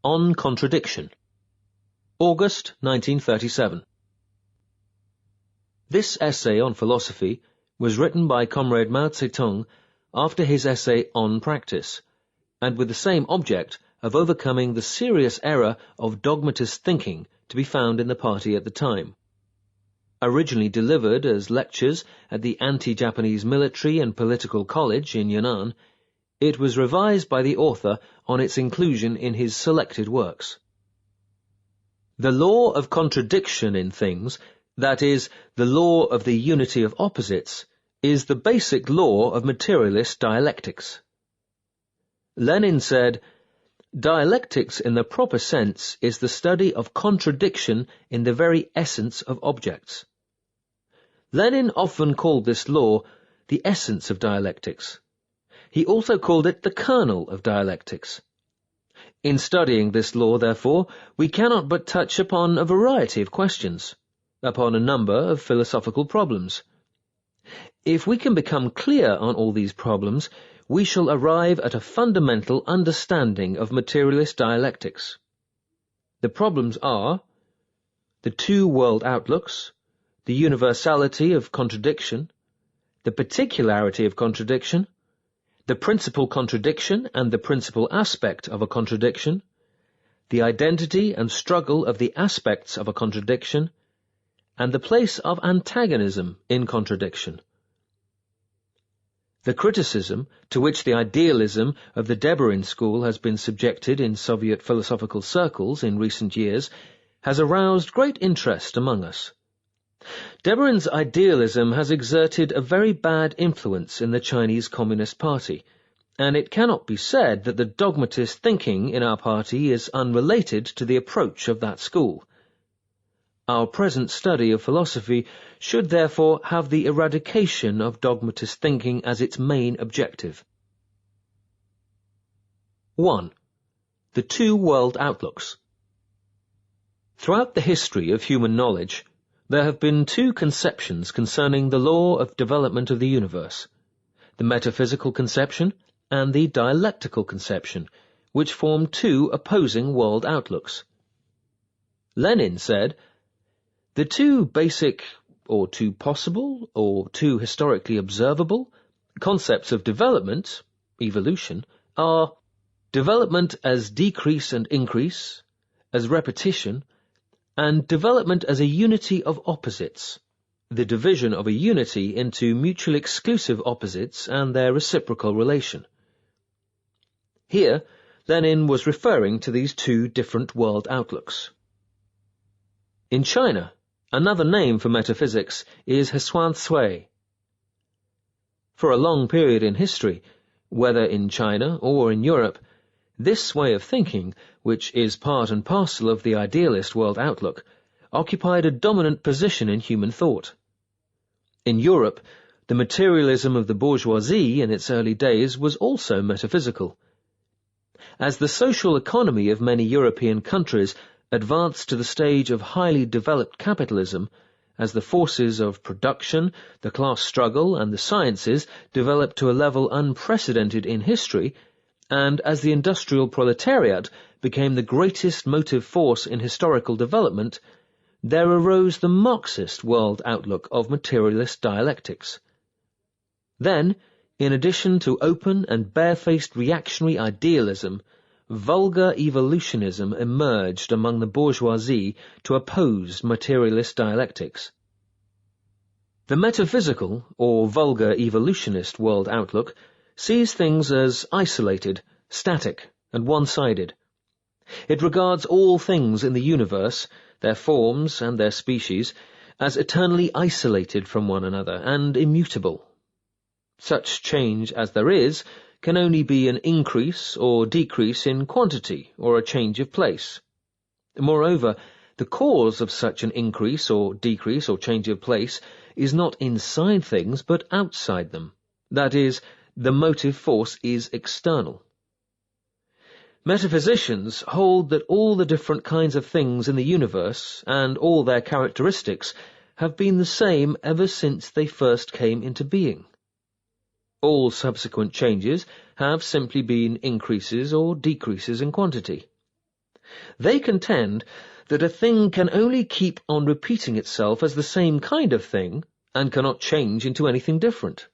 On Contradiction. August 1937. This essay on philosophy was written by Comrade Mao Zedong after his essay On Practice, and with the same object of overcoming the serious error of dogmatist thinking to be found in the party at the time. Originally delivered as lectures at the Anti-Japanese Military and Political College in Yunnan, it was revised by the author on its inclusion in his selected works. The law of contradiction in things, that is, the law of the unity of opposites, is the basic law of materialist dialectics. Lenin said, "Dialectics in the proper sense is the study of contradiction in the very essence of objects." Lenin often called this law the essence of dialectics. He also called it the kernel of dialectics. In studying this law, therefore, we cannot but touch upon a variety of questions, upon a number of philosophical problems. If we can become clear on all these problems, we shall arrive at a fundamental understanding of materialist dialectics. The problems are the two world outlooks, the universality of contradiction, the particularity of contradiction, the principal contradiction and the principal aspect of a contradiction, the identity and struggle of the aspects of a contradiction, and the place of antagonism in contradiction. The criticism to which the idealism of the Deberin school has been subjected in Soviet philosophical circles in recent years has aroused great interest among us. Deberin's idealism has exerted a very bad influence in the Chinese Communist Party, and it cannot be said that the dogmatist thinking in our party is unrelated to the approach of that school. Our present study of philosophy should therefore have the eradication of dogmatist thinking as its main objective. 1. The two world outlooks. Throughout the history of human knowledge, there have been two conceptions concerning the law of development of the universe, the metaphysical conception and the dialectical conception, which form two opposing world outlooks. Lenin said, "The two basic, or two possible, or two historically observable, concepts of development, evolution, are development as decrease and increase, as repetition, and development as a unity of opposites, the division of a unity into mutually exclusive opposites and their reciprocal relation." Here, Lenin was referring to these two different world outlooks. In China, another name for metaphysics is Hesuan Cui. For a long period in history, whether in China or in Europe, this way of thinking, which is part and parcel of the idealist world outlook, occupied a dominant position in human thought. In Europe, the materialism of the bourgeoisie in its early days was also metaphysical. As the social economy of many European countries advanced to the stage of highly developed capitalism, as the forces of production, the class struggle, and the sciences developed to a level unprecedented in history, and as the industrial proletariat became the greatest motive force in historical development, there arose the Marxist world outlook of materialist dialectics. Then, in addition to open and barefaced reactionary idealism, vulgar evolutionism emerged among the bourgeoisie to oppose materialist dialectics. The metaphysical, or vulgar evolutionist world outlook sees things as isolated, static, and one-sided. It regards all things in the universe, their forms and their species, as eternally isolated from one another and immutable. Such change as there is can only be an increase or decrease in quantity or a change of place. Moreover, the cause of such an increase or decrease or change of place is not inside things but outside them. That is, the motive force is external. Metaphysicians hold that all the different kinds of things in the universe and all their characteristics have been the same ever since they first came into being. All subsequent changes have simply been increases or decreases in quantity. They contend that a thing can only keep on repeating itself as the same kind of thing and cannot change into anything different.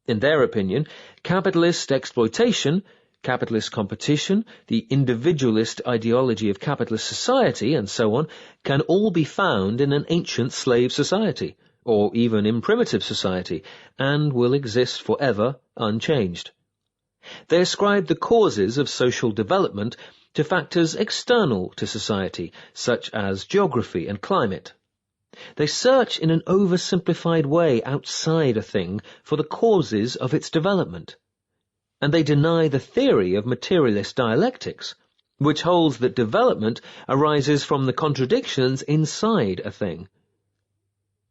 In their opinion, capitalist exploitation, capitalist competition, the individualist ideology of capitalist society, and so on, can all be found in an ancient slave society, or even in primitive society, and will exist forever unchanged. They ascribe the causes of social development to factors external to society, such as geography and climate. They search in an oversimplified way outside a thing for the causes of its development. And they deny the theory of materialist dialectics, which holds that development arises from the contradictions inside a thing.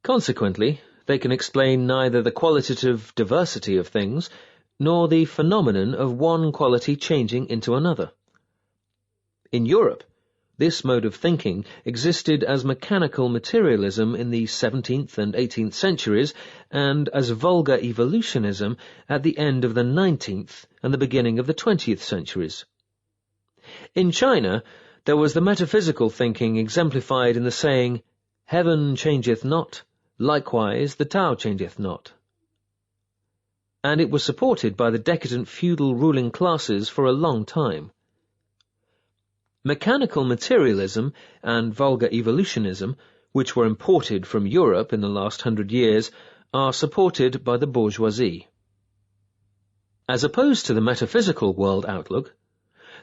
Consequently, they can explain neither the qualitative diversity of things, nor the phenomenon of one quality changing into another. In Europe, this mode of thinking existed as mechanical materialism in the 17th and 18th centuries and as vulgar evolutionism at the end of the 19th and the beginning of the 20th centuries. In China, there was the metaphysical thinking exemplified in the saying, "Heaven changeth not, likewise the Tao changeth not." And it was supported by the decadent feudal ruling classes for a long time. Mechanical materialism and vulgar evolutionism, which were imported from Europe in the last 100 years, are supported by the bourgeoisie. As opposed to the metaphysical world outlook,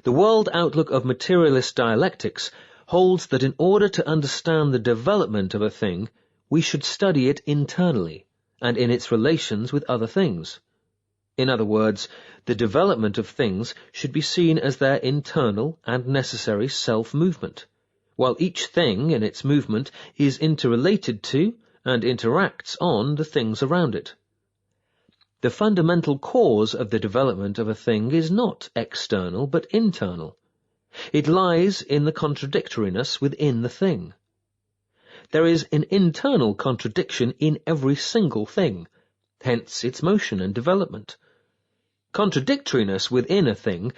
the world outlook of materialist dialectics holds that in order to understand the development of a thing, we should study it internally and in its relations with other things. In other words, the development of things should be seen as their internal and necessary self-movement, while each thing in its movement is interrelated to and interacts on the things around it. The fundamental cause of the development of a thing is not external but internal. It lies in the contradictoriness within the thing. There is an internal contradiction in every single thing, hence its motion and development. Contradictoriness within a thing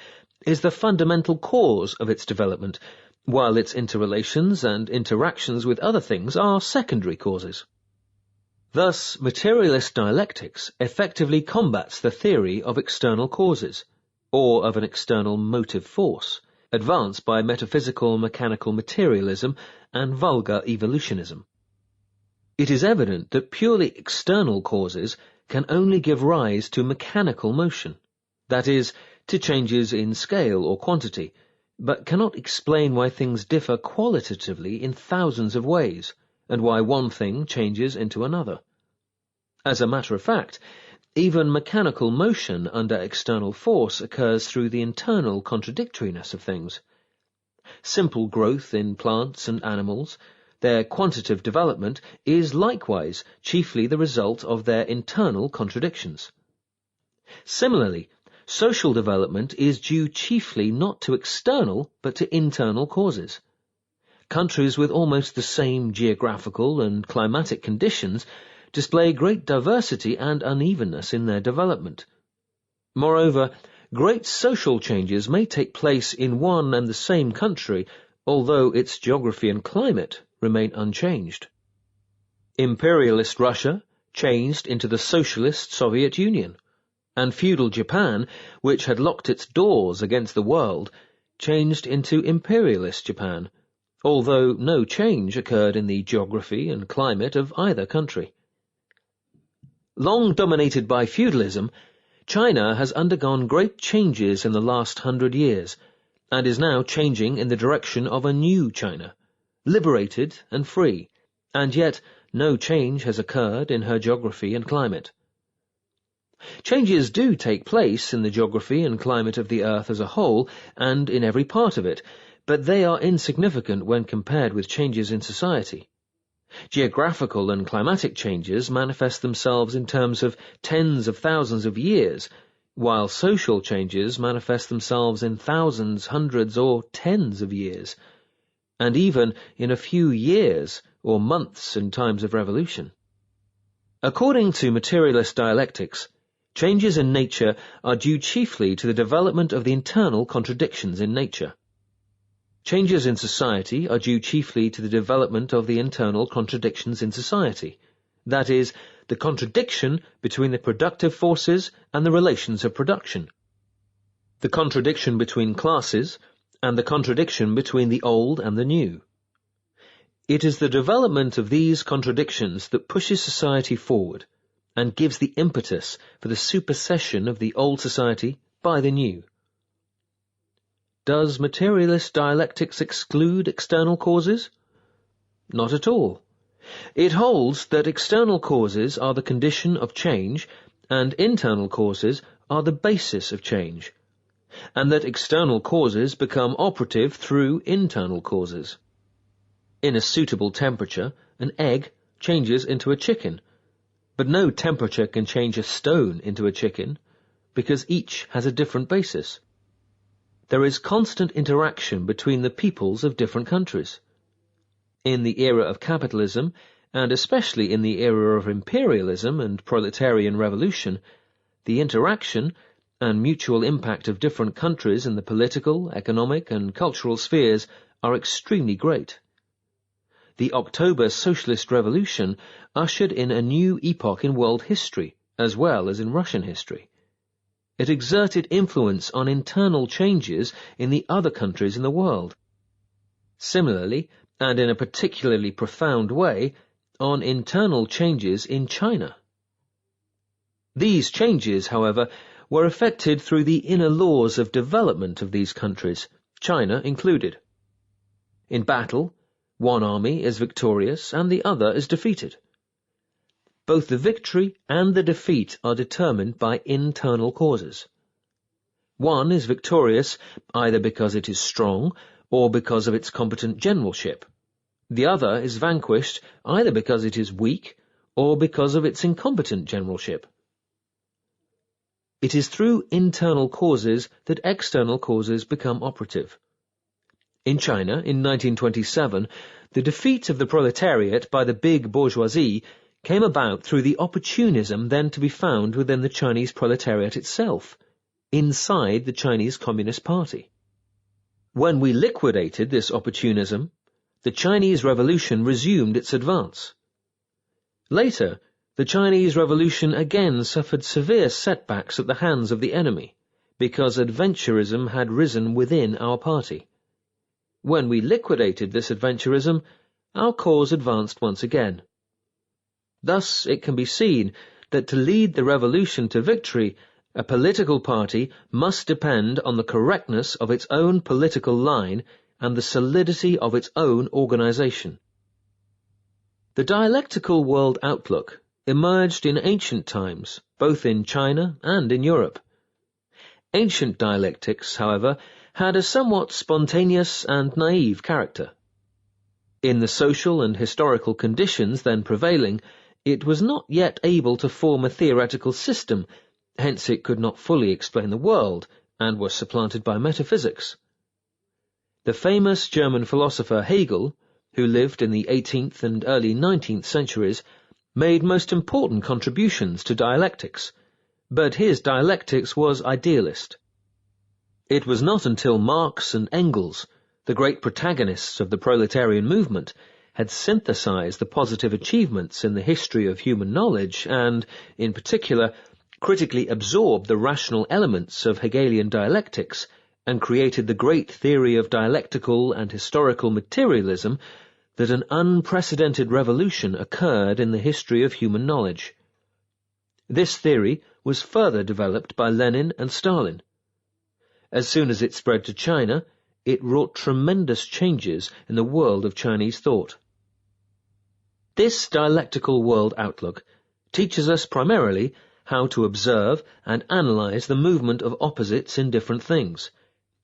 is the fundamental cause of its development, while its interrelations and interactions with other things are secondary causes. Thus, materialist dialectics effectively combats the theory of external causes, or of an external motive force, advanced by metaphysical mechanical materialism and vulgar evolutionism. It is evident that purely external causes can only give rise to mechanical motion, that is, to changes in scale or quantity, but cannot explain why things differ qualitatively in thousands of ways, and why one thing changes into another. As a matter of fact, even mechanical motion under external force occurs through the internal contradictoriness of things. Simple growth in plants and animals, their quantitative development, is likewise chiefly the result of their internal contradictions. Similarly, social development is due chiefly not to external but to internal causes. Countries with almost the same geographical and climatic conditions display great diversity and unevenness in their development. Moreover, great social changes may take place in one and the same country, although its geography and climate remain unchanged. Imperialist Russia changed into the socialist Soviet Union, and feudal Japan, which had locked its doors against the world, changed into imperialist Japan, although no change occurred in the geography and climate of either country. Long dominated by feudalism, China has undergone great changes in the last 100 years, and is now changing in the direction of a new China, liberated and free, and yet no change has occurred in her geography and climate. Changes do take place in the geography and climate of the earth as a whole, and in every part of it, but they are insignificant when compared with changes in society. Geographical and climatic changes manifest themselves in terms of tens of thousands of years, while social changes manifest themselves in thousands, hundreds, or tens of years, and even in a few years or months in times of revolution. According to materialist dialectics, changes in nature are due chiefly to the development of the internal contradictions in nature. Changes in society are due chiefly to the development of the internal contradictions in society, that is, the contradiction between the productive forces and the relations of production, the contradiction between classes, and the contradiction between the old and the new. It is the development of these contradictions that pushes society forward and gives the impetus for the supersession of the old society by the new. Does materialist dialectics exclude external causes? Not at all. It holds that external causes are the condition of change and internal causes are the basis of change, and that external causes become operative through internal causes. In a suitable temperature, an egg changes into a chicken, but no temperature can change a stone into a chicken, because each has a different basis. There is constant interaction between the peoples of different countries. In the era of capitalism, and especially in the era of imperialism and proletarian revolution, the interaction and mutual impact of different countries in the political, economic, and cultural spheres are extremely great. The October Socialist Revolution ushered in a new epoch in world history, as well as in Russian history. It exerted influence on internal changes in the other countries in the world. Similarly, and in a particularly profound way, on internal changes in China. These changes, however, were effected through the inner laws of development of these countries, China included. In battle, one army is victorious and the other is defeated. Both the victory and the defeat are determined by internal causes. One is victorious either because it is strong or because of its competent generalship. The other is vanquished either because it is weak or because of its incompetent generalship. It is through internal causes that external causes become operative. In China, in 1927, the defeat of the proletariat by the big bourgeoisie came about through the opportunism then to be found within the Chinese proletariat itself, inside the Chinese Communist Party. When we liquidated this opportunism, the Chinese Revolution resumed its advance. Later, the Chinese Revolution again suffered severe setbacks at the hands of the enemy, because adventurism had risen within our party. When we liquidated this adventurism, our cause advanced once again. Thus, it can be seen that to lead the revolution to victory, a political party must depend on the correctness of its own political line and the solidity of its own organization. The dialectical world outlook emerged in ancient times, both in China and in Europe. Ancient dialectics, however, had a somewhat spontaneous and naive character. In the social and historical conditions then prevailing, it was not yet able to form a theoretical system, hence it could not fully explain the world, and was supplanted by metaphysics. The famous German philosopher Hegel, who lived in the 18th and early 19th centuries, made most important contributions to dialectics, but his dialectics was idealist. It was not until Marx and Engels, the great protagonists of the proletarian movement, had synthesized the positive achievements in the history of human knowledge and, in particular, critically absorbed the rational elements of Hegelian dialectics and created the great theory of dialectical and historical materialism, that an unprecedented revolution occurred in the history of human knowledge. This theory was further developed by Lenin and Stalin. As soon as it spread to China, it wrought tremendous changes in the world of Chinese thought. This dialectical world outlook teaches us primarily how to observe and analyze the movement of opposites in different things,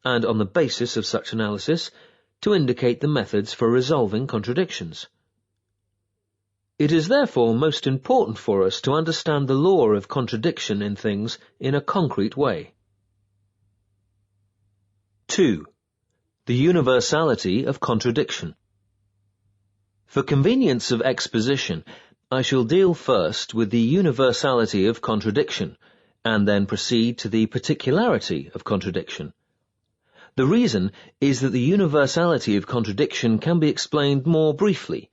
and on the basis of such analysis, to indicate the methods for resolving contradictions. It is therefore most important for us to understand the law of contradiction in things in a concrete way. 2. The universality of contradiction. For convenience of exposition, I shall deal first with the universality of contradiction, and then proceed to the particularity of contradiction. The reason is that the universality of contradiction can be explained more briefly,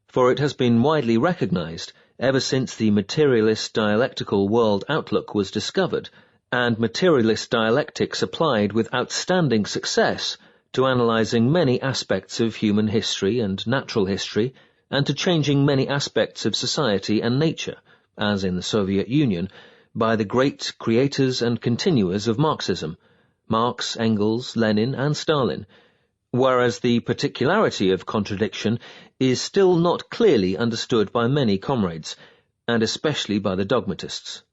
for it has been widely recognized ever since the materialist dialectical world outlook was discovered, and materialist dialectics applied with outstanding success to analyzing many aspects of human history and natural history, and to changing many aspects of society and nature, as in the Soviet Union, by the great creators and continuers of Marxism, Marx, Engels, Lenin, and Stalin, whereas the particularity of contradiction is still not clearly understood by many comrades, and especially by the dogmatists.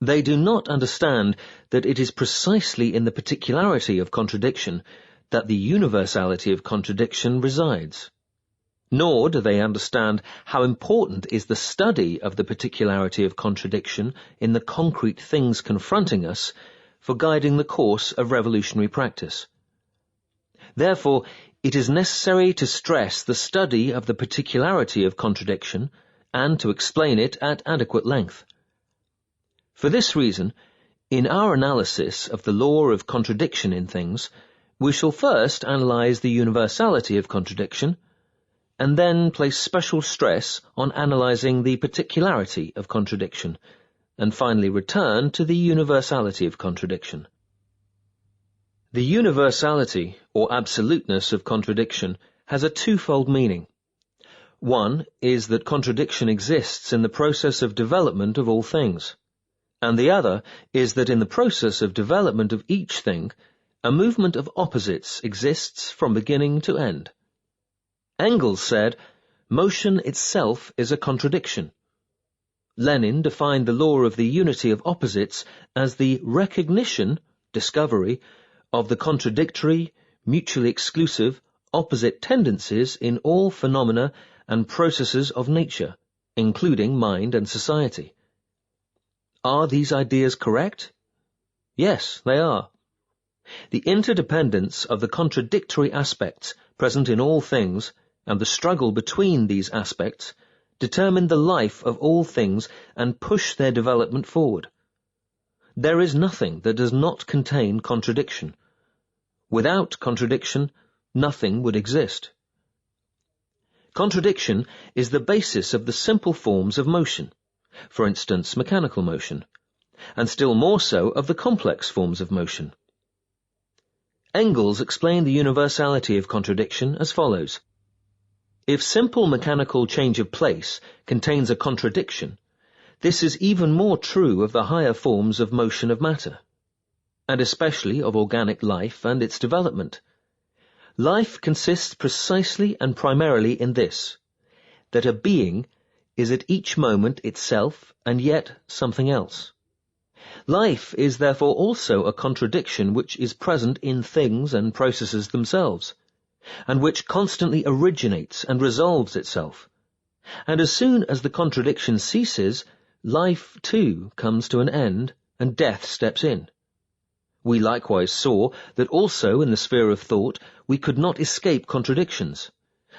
They do not understand that it is precisely in the particularity of contradiction that the universality of contradiction resides. Nor do they understand how important is the study of the particularity of contradiction in the concrete things confronting us for guiding the course of revolutionary practice. Therefore, it is necessary to stress the study of the particularity of contradiction and to explain it at adequate length. For this reason, in our analysis of the law of contradiction in things, we shall first analyze the universality of contradiction, and then place special stress on analyzing the particularity of contradiction, and finally return to the universality of contradiction. The universality, or absoluteness of contradiction, has a twofold meaning. One is that contradiction exists in the process of development of all things, and the other is that in the process of development of each thing, a movement of opposites exists from beginning to end. Engels said, "Motion itself is a contradiction." Lenin defined the law of the unity of opposites as the recognition, discovery, of the contradictory, mutually exclusive, opposite tendencies in all phenomena and processes of nature, including mind and society. Are these ideas correct? Yes, they are. The interdependence of the contradictory aspects present in all things and the struggle between these aspects determine the life of all things and push their development forward. There is nothing that does not contain contradiction. Without contradiction, nothing would exist. Contradiction is the basis of the simple forms of motion, for instance, mechanical motion, and still more so of the complex forms of motion. Engels explained the universality of contradiction as follows. If simple mechanical change of place contains a contradiction, this is even more true of the higher forms of motion of matter, and especially of organic life and its development. Life consists precisely and primarily in this, that a being is at each moment itself and yet something else. Life is therefore also a contradiction which is present in things and processes themselves, and which constantly originates and resolves itself. And as soon as the contradiction ceases, life too comes to an end, and death steps in. We likewise saw that also in the sphere of thought we could not escape contradictions,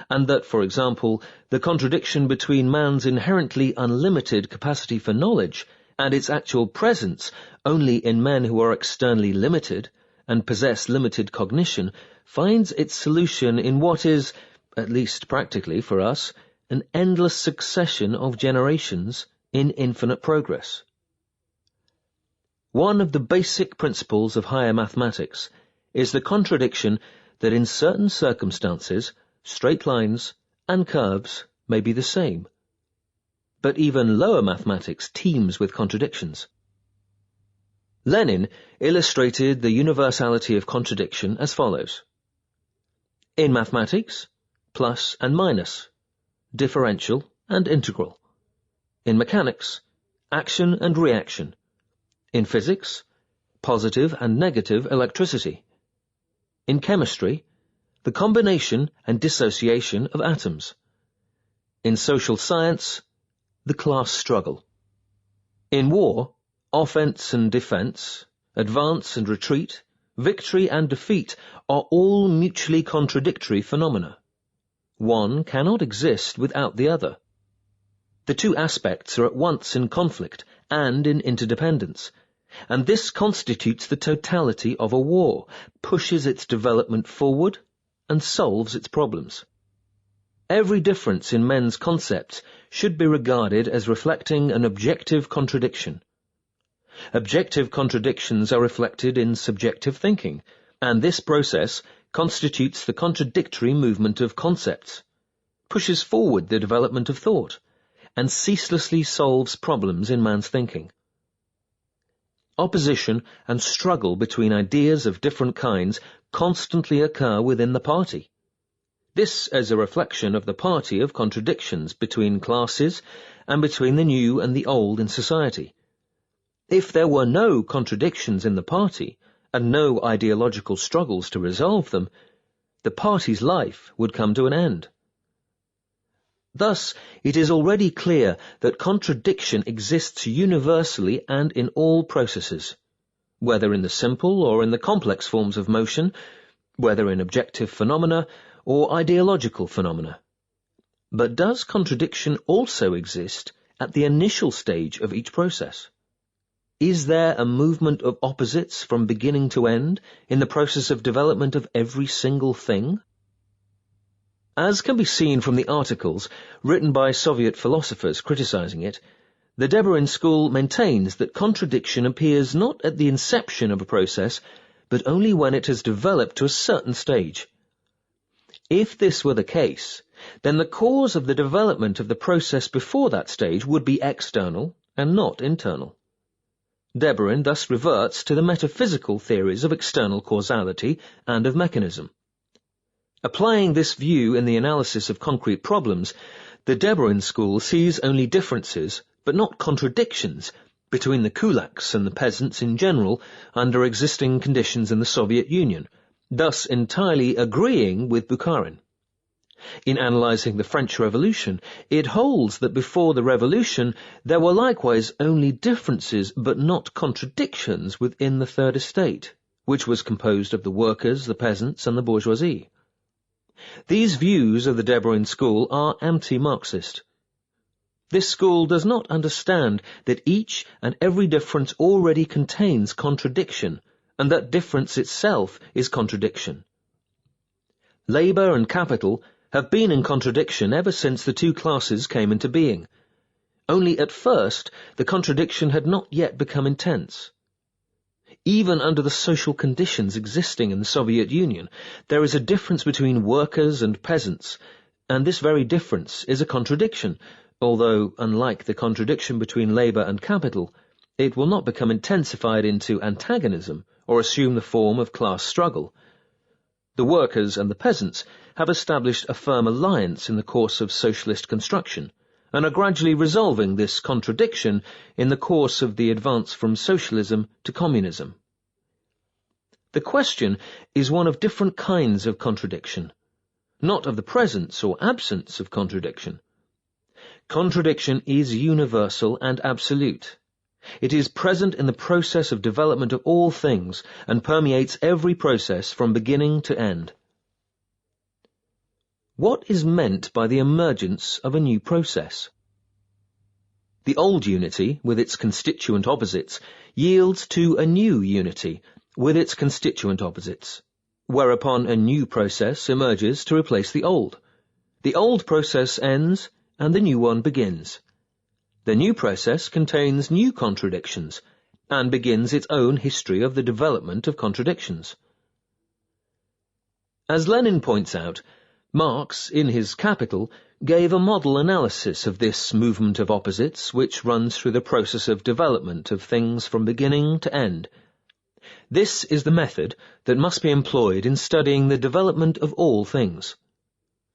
and that, for example, the contradiction between man's inherently unlimited capacity for knowledge and its actual presence only in men who are externally limited and possess limited cognition finds its solution in what is, at least practically for us, an endless succession of generations in infinite progress. One of the basic principles of higher mathematics is the contradiction that in certain circumstances, straight lines and curves may be the same. But even lower mathematics teems with contradictions. Lenin illustrated the universality of contradiction as follows. In mathematics, plus and minus, differential and integral. In mechanics, action and reaction. In physics, positive and negative electricity. In chemistry, the combination and dissociation of atoms. In social science, the class struggle. In war, offense and defense, advance and retreat, victory and defeat are all mutually contradictory phenomena. One cannot exist without the other. The two aspects are at once in conflict and in interdependence, and this constitutes the totality of a war, pushes its development forward, and solves its problems. Every difference in men's concepts should be regarded as reflecting an objective contradiction. Objective contradictions are reflected in subjective thinking, and this process constitutes the contradictory movement of concepts, pushes forward the development of thought, and ceaselessly solves problems in man's thinking. Opposition and struggle between ideas of different kinds constantly occur within the party. This is a reflection of the party of contradictions between classes and between the new and the old in society. If there were no contradictions in the party, and no ideological struggles to resolve them, the party's life would come to an end. Thus, it is already clear that contradiction exists universally and in all processes, whether in the simple or in the complex forms of motion, whether in objective phenomena or ideological phenomena. But does contradiction also exist at the initial stage of each process? Is there a movement of opposites from beginning to end in the process of development of every single thing? As can be seen from the articles written by Soviet philosophers criticizing it, the Deberin school maintains that contradiction appears not at the inception of a process, but only when it has developed to a certain stage. If this were the case, then the cause of the development of the process before that stage would be external and not internal. Deberin thus reverts to the metaphysical theories of external causality and of mechanism. Applying this view in the analysis of concrete problems, the Deberin school sees only differences, but not contradictions, between the kulaks and the peasants in general under existing conditions in the Soviet Union, thus entirely agreeing with Bukharin. In analyzing the French Revolution, it holds that before the Revolution there were likewise only differences but not contradictions within the Third Estate, which was composed of the workers, the peasants, and the bourgeoisie. These views of the Deberin school are anti-Marxist. This school does not understand that each and every difference already contains contradiction, and that difference itself is contradiction. Labour and capital have been in contradiction ever since the two classes came into being. Only at first the contradiction had not yet become intense. Even under the social conditions existing in the Soviet Union, there is a difference between workers and peasants, and this very difference is a contradiction, although, unlike the contradiction between labour and capital, it will not become intensified into antagonism or assume the form of class struggle. The workers and the peasants have established a firm alliance in the course of socialist construction, and are gradually resolving this contradiction in the course of the advance from socialism to communism. The question is one of different kinds of contradiction, not of the presence or absence of contradiction. Contradiction is universal and absolute. It is present in the process of development of all things and permeates every process from beginning to end. What is meant by the emergence of a new process? The old unity, with its constituent opposites, yields to a new unity, with its constituent opposites, whereupon a new process emerges to replace the old. The old process ends, and the new one begins. The new process contains new contradictions, and begins its own history of the development of contradictions. As Lenin points out, Marx, in his Capital, gave a model analysis of this movement of opposites which runs through the process of development of things from beginning to end. This is the method that must be employed in studying the development of all things.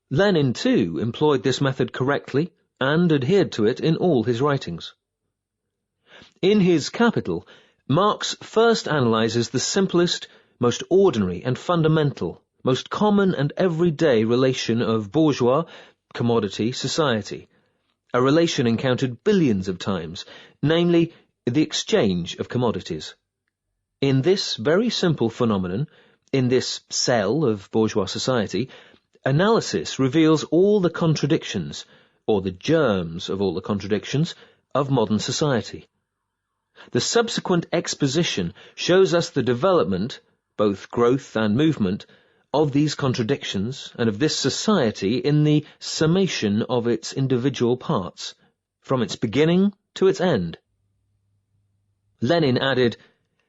Lenin, too, employed this method correctly and adhered to it in all his writings. In his Capital, Marx first analyzes the simplest, most ordinary and fundamental, most common and everyday relation of bourgeois, commodity, society, a relation encountered billions of times, namely, the exchange of commodities. In this very simple phenomenon, in this cell of bourgeois society, analysis reveals all the contradictions, or the germs of all the contradictions, of modern society. The subsequent exposition shows us the development, both growth and movement, of these contradictions and of this society in the summation of its individual parts, from its beginning to its end. Lenin added,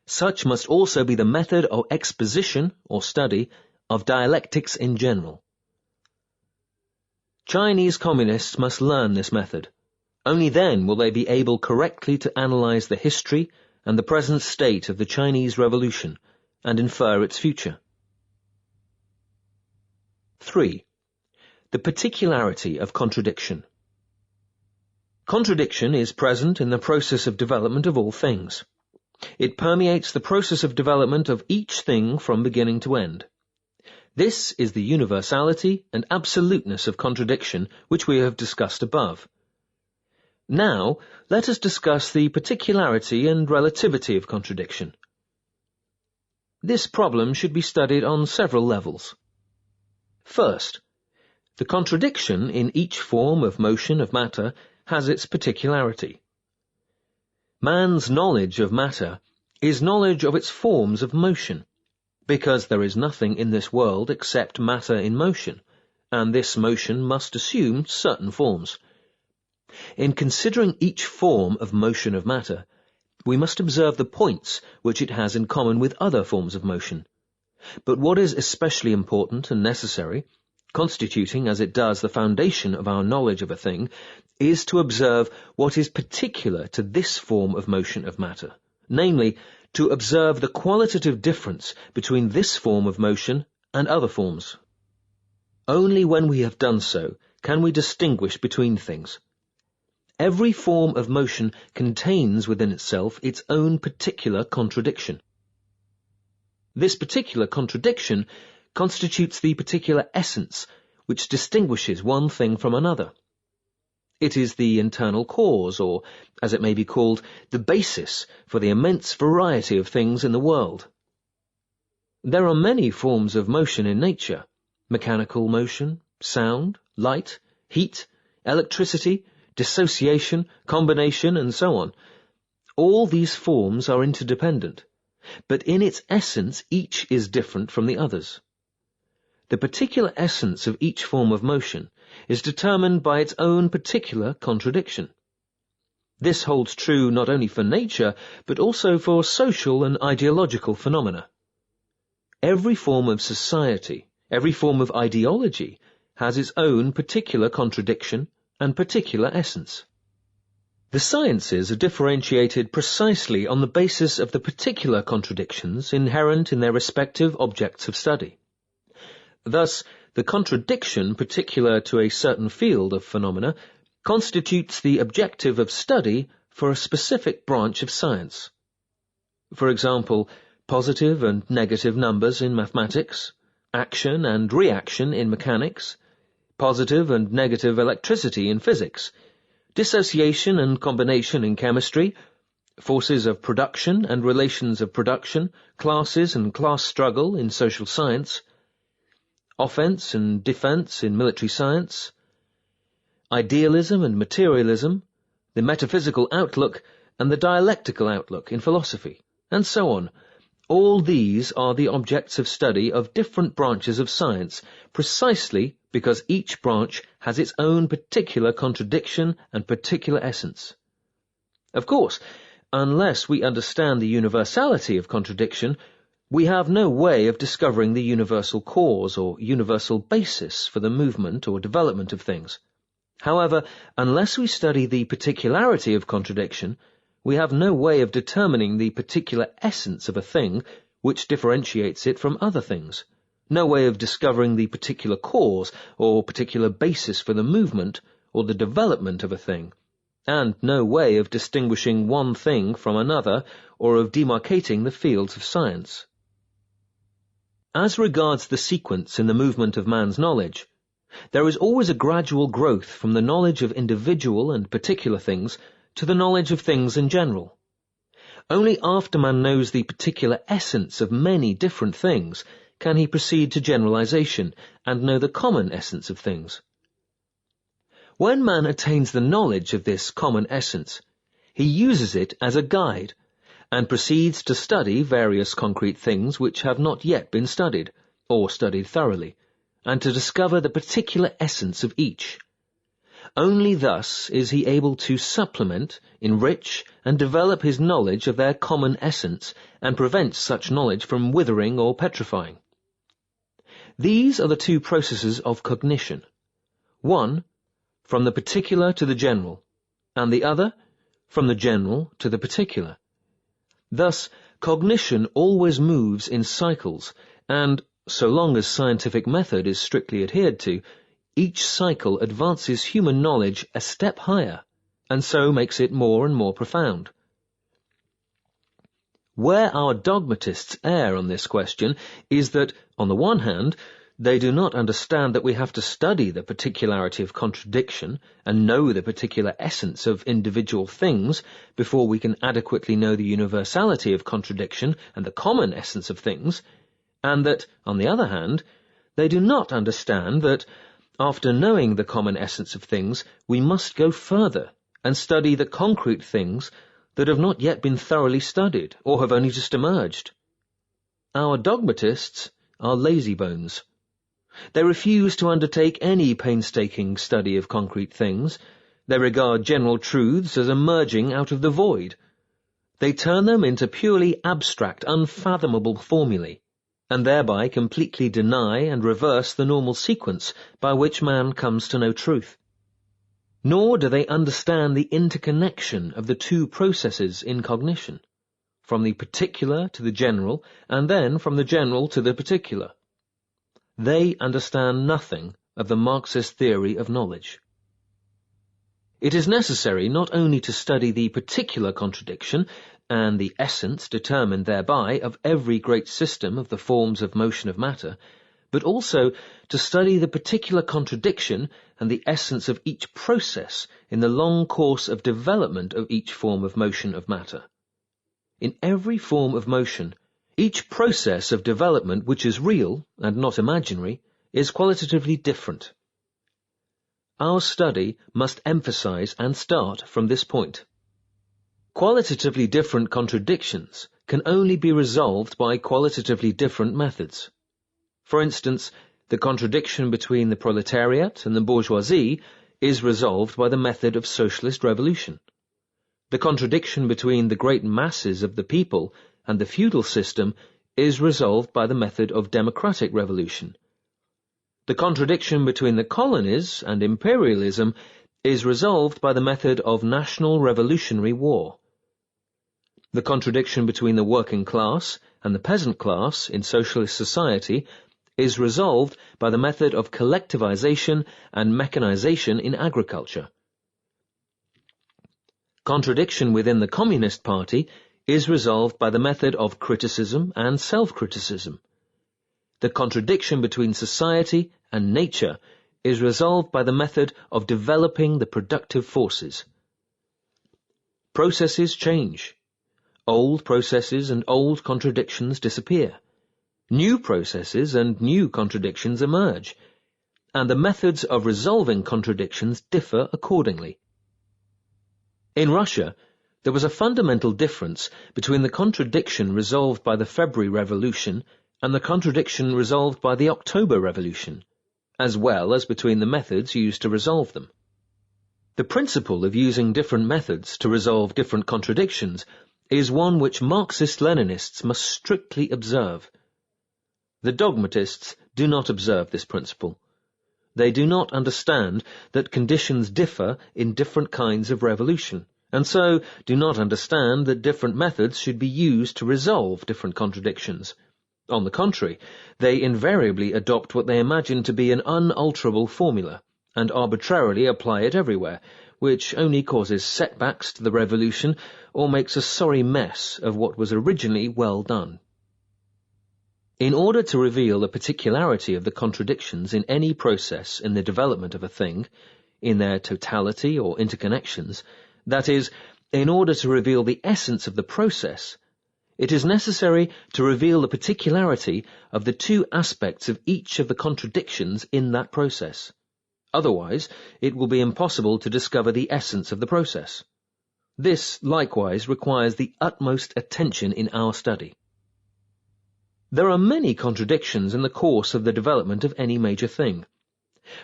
"Such must also be the method of exposition, or study, of dialectics in general." Chinese communists must learn this method. Only then will they be able correctly to analyze the history and the present state of the Chinese Revolution and infer its future. 3. The particularity of contradiction. Contradiction is present in the process of development of all things. It permeates the process of development of each thing from beginning to end. This is the universality and absoluteness of contradiction which we have discussed above. Now, let us discuss the particularity and relativity of contradiction. This problem should be studied on several levels. First, the contradiction in each form of motion of matter has its particularity. Man's knowledge of matter is knowledge of its forms of motion, because there is nothing in this world except matter in motion, and this motion must assume certain forms. In considering each form of motion of matter, we must observe the points which it has in common with other forms of motion. But what is especially important and necessary, constituting as it does the foundation of our knowledge of a thing, is to observe what is particular to this form of motion of matter, namely, to observe the qualitative difference between this form of motion and other forms. Only when we have done so can we distinguish between things. Every form of motion contains within itself its own particular contradiction. This particular contradiction constitutes the particular essence which distinguishes one thing from another. It is the internal cause, or, as it may be called, the basis for the immense variety of things in the world. There are many forms of motion in nature: mechanical motion, sound, light, heat, electricity, dissociation, combination, and so on. All these forms are interdependent, but in its essence each is different from the others. The particular essence of each form of motion is determined by its own particular contradiction. This holds true not only for nature, but also for social and ideological phenomena. Every form of society, every form of ideology, has its own particular contradiction and particular essence. The sciences are differentiated precisely on the basis of the particular contradictions inherent in their respective objects of study. Thus, the contradiction particular to a certain field of phenomena constitutes the objective of study for a specific branch of science. For example, positive and negative numbers in mathematics, action and reaction in mechanics, positive and negative electricity in physics, dissociation and combination in chemistry, forces of production and relations of production, classes and class struggle in social science, offense and defense in military science, idealism and materialism, the metaphysical outlook and the dialectical outlook in philosophy, and so on. All these are the objects of study of different branches of science, precisely because each branch has its own particular contradiction and particular essence. Of course, unless we understand the universality of contradiction, we have no way of discovering the universal cause or universal basis for the movement or development of things. However, unless we study the particularity of contradiction, we have no way of determining the particular essence of a thing which differentiates it from other things, no way of discovering the particular cause or particular basis for the movement or the development of a thing, and no way of distinguishing one thing from another or of demarcating the fields of science. As regards the sequence in the movement of man's knowledge, there is always a gradual growth from the knowledge of individual and particular things to the knowledge of things in general. Only after man knows the particular essence of many different things can he proceed to generalization and know the common essence of things. When man attains the knowledge of this common essence, he uses it as a guide and proceeds to study various concrete things which have not yet been studied, or studied thoroughly, and to discover the particular essence of each. Only thus is he able to supplement, enrich, and develop his knowledge of their common essence, and prevent such knowledge from withering or petrifying. These are the two processes of cognition. One, from the particular to the general, and the other, from the general to the particular. Thus, cognition always moves in cycles, and, so long as scientific method is strictly adhered to, each cycle advances human knowledge a step higher, and so makes it more and more profound. Where our dogmatists err on this question is that, on the one hand, they do not understand that we have to study the particularity of contradiction and know the particular essence of individual things before we can adequately know the universality of contradiction and the common essence of things, and that, on the other hand, they do not understand that, after knowing the common essence of things, we must go further and study the concrete things that have not yet been thoroughly studied or have only just emerged. Our dogmatists are lazybones. They refuse to undertake any painstaking study of concrete things. They regard general truths as emerging out of the void. They turn them into purely abstract, unfathomable formulae, and thereby completely deny and reverse the normal sequence by which man comes to know truth. Nor do they understand the interconnection of the two processes in cognition, from the particular to the general, and then from the general to the particular. They understand nothing of the Marxist theory of knowledge. It is necessary not only to study the particular contradiction and the essence determined thereby of every great system of the forms of motion of matter, but also to study the particular contradiction and the essence of each process in the long course of development of each form of motion of matter. In every form of motion, each process of development which is real and not imaginary is qualitatively different. Our study must emphasize and start from this point. Qualitatively different contradictions can only be resolved by qualitatively different methods. For instance, the contradiction between the proletariat and the bourgeoisie is resolved by the method of socialist revolution. The contradiction between the great masses of the people and the feudal system is resolved by the method of democratic revolution. The contradiction between the colonies and imperialism is resolved by the method of national revolutionary war. The contradiction between the working class and the peasant class in socialist society is resolved by the method of collectivization and mechanization in agriculture. Contradiction within the Communist Party is resolved by the method of criticism and self-criticism. The contradiction between society and nature is resolved by the method of developing the productive forces. Processes change. Old processes and old contradictions disappear. New processes and new contradictions emerge, and the methods of resolving contradictions differ accordingly. In Russia, there was a fundamental difference between the contradiction resolved by the February Revolution and the contradiction resolved by the October Revolution, as well as between the methods used to resolve them. The principle of using different methods to resolve different contradictions is one which Marxist-Leninists must strictly observe. The dogmatists do not observe this principle. They do not understand that conditions differ in different kinds of revolution, and so do not understand that different methods should be used to resolve different contradictions. On the contrary, they invariably adopt what they imagine to be an unalterable formula, and arbitrarily apply it everywhere, which only causes setbacks to the revolution or makes a sorry mess of what was originally well done. In order to reveal the particularity of the contradictions in any process in the development of a thing, in their totality or interconnections, that is, in order to reveal the essence of the process, it is necessary to reveal the particularity of the two aspects of each of the contradictions in that process. Otherwise, it will be impossible to discover the essence of the process. This, likewise, requires the utmost attention in our study. There are many contradictions in the course of the development of any major thing.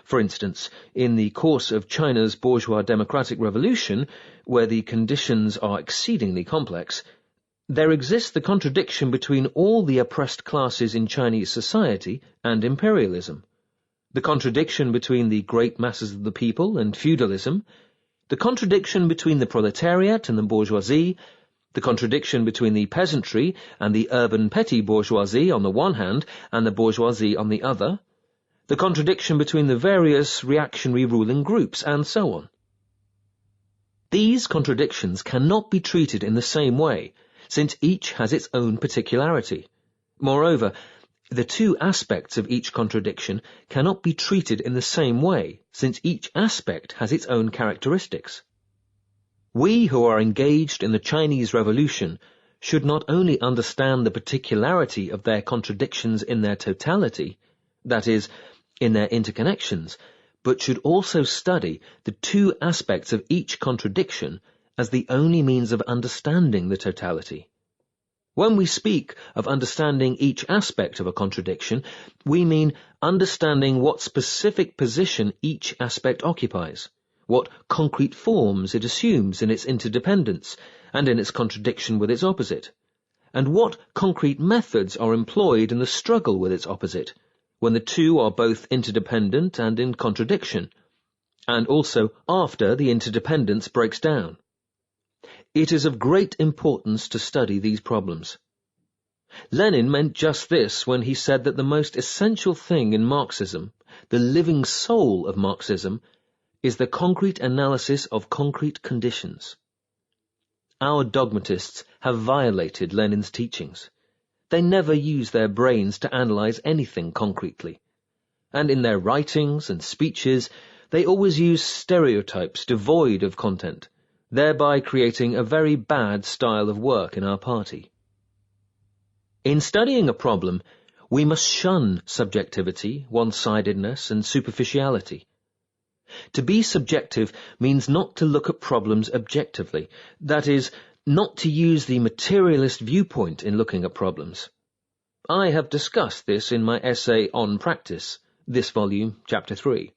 For instance, in the course of China's bourgeois democratic revolution, where the conditions are exceedingly complex, there exists the contradiction between all the oppressed classes in Chinese society and imperialism, the contradiction between the great masses of the people and feudalism, the contradiction between the proletariat and the bourgeoisie, the contradiction between the peasantry and the urban petty bourgeoisie on the one hand and the bourgeoisie on the other, the contradiction between the various reactionary ruling groups, and so on. These contradictions cannot be treated in the same way, since each has its own particularity. Moreover, the two aspects of each contradiction cannot be treated in the same way, since each aspect has its own characteristics. We who are engaged in the Chinese Revolution should not only understand the particularity of their contradictions in their totality, that is, in their interconnections, but should also study the two aspects of each contradiction as the only means of understanding the totality. When we speak of understanding each aspect of a contradiction, we mean understanding what specific position each aspect occupies, what concrete forms it assumes in its interdependence and in its contradiction with its opposite, and what concrete methods are employed in the struggle with its opposite, when the two are both interdependent and in contradiction, and also after the interdependence breaks down. It is of great importance to study these problems. Lenin meant just this when he said that the most essential thing in Marxism, the living soul of Marxism, is the concrete analysis of concrete conditions. Our dogmatists have violated Lenin's teachings. They never use their brains to analyze anything concretely. And in their writings and speeches, they always use stereotypes devoid of content, thereby creating a very bad style of work in our party. In studying a problem, we must shun subjectivity, one-sidedness, and superficiality. To be subjective means not to look at problems objectively, that is, not to use the materialist viewpoint in looking at problems. I have discussed this in my essay On Practice, this volume, Chapter 3.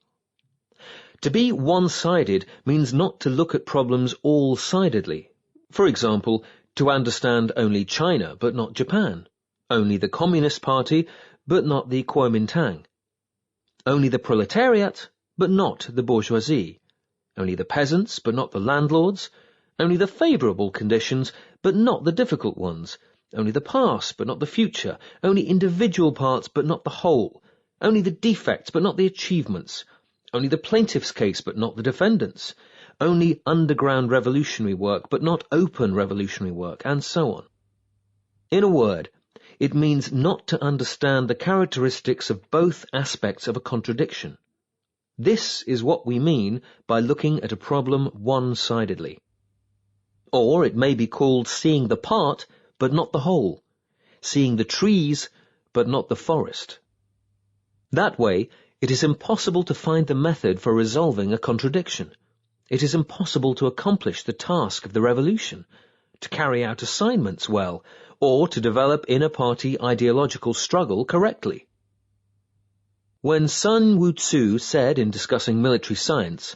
To be one-sided means not to look at problems all-sidedly. For example, to understand only China but not Japan, only the Communist Party but not the Kuomintang, only the proletariat but not the bourgeoisie, only the peasants but not the landlords, only the favourable conditions but not the difficult ones, only the past but not the future, only individual parts but not the whole, only the defects but not the achievements, only the plaintiff's case but not the defendant's, only underground revolutionary work but not open revolutionary work, and so on. In a word, it means not to understand the characteristics of both aspects of a contradiction. This is what we mean by looking at a problem one-sidedly. Or it may be called seeing the part but not the whole, seeing the trees but not the forest. That way, it is impossible to find the method for resolving a contradiction. It is impossible to accomplish the task of the revolution, to carry out assignments well, or to develop inner-party ideological struggle correctly. When Sun Wu-tzu said in discussing military science,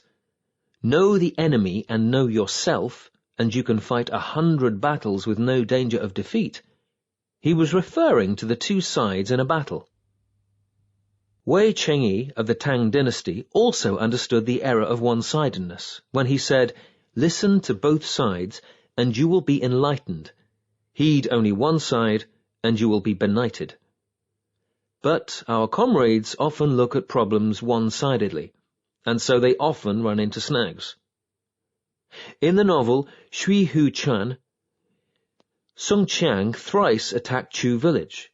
"Know the enemy and know yourself, and you can fight 100 battles with no danger of defeat," he was referring to the two sides in a battle. Wei Chengyi of the Tang dynasty also understood the error of one-sidedness when he said, "Listen to both sides, and you will be enlightened. Heed only one side, and you will be benighted." But our comrades often look at problems one-sidedly, and so they often run into snags. In the novel Shui Hu Chan, Song Qiang thrice attacked Chu village.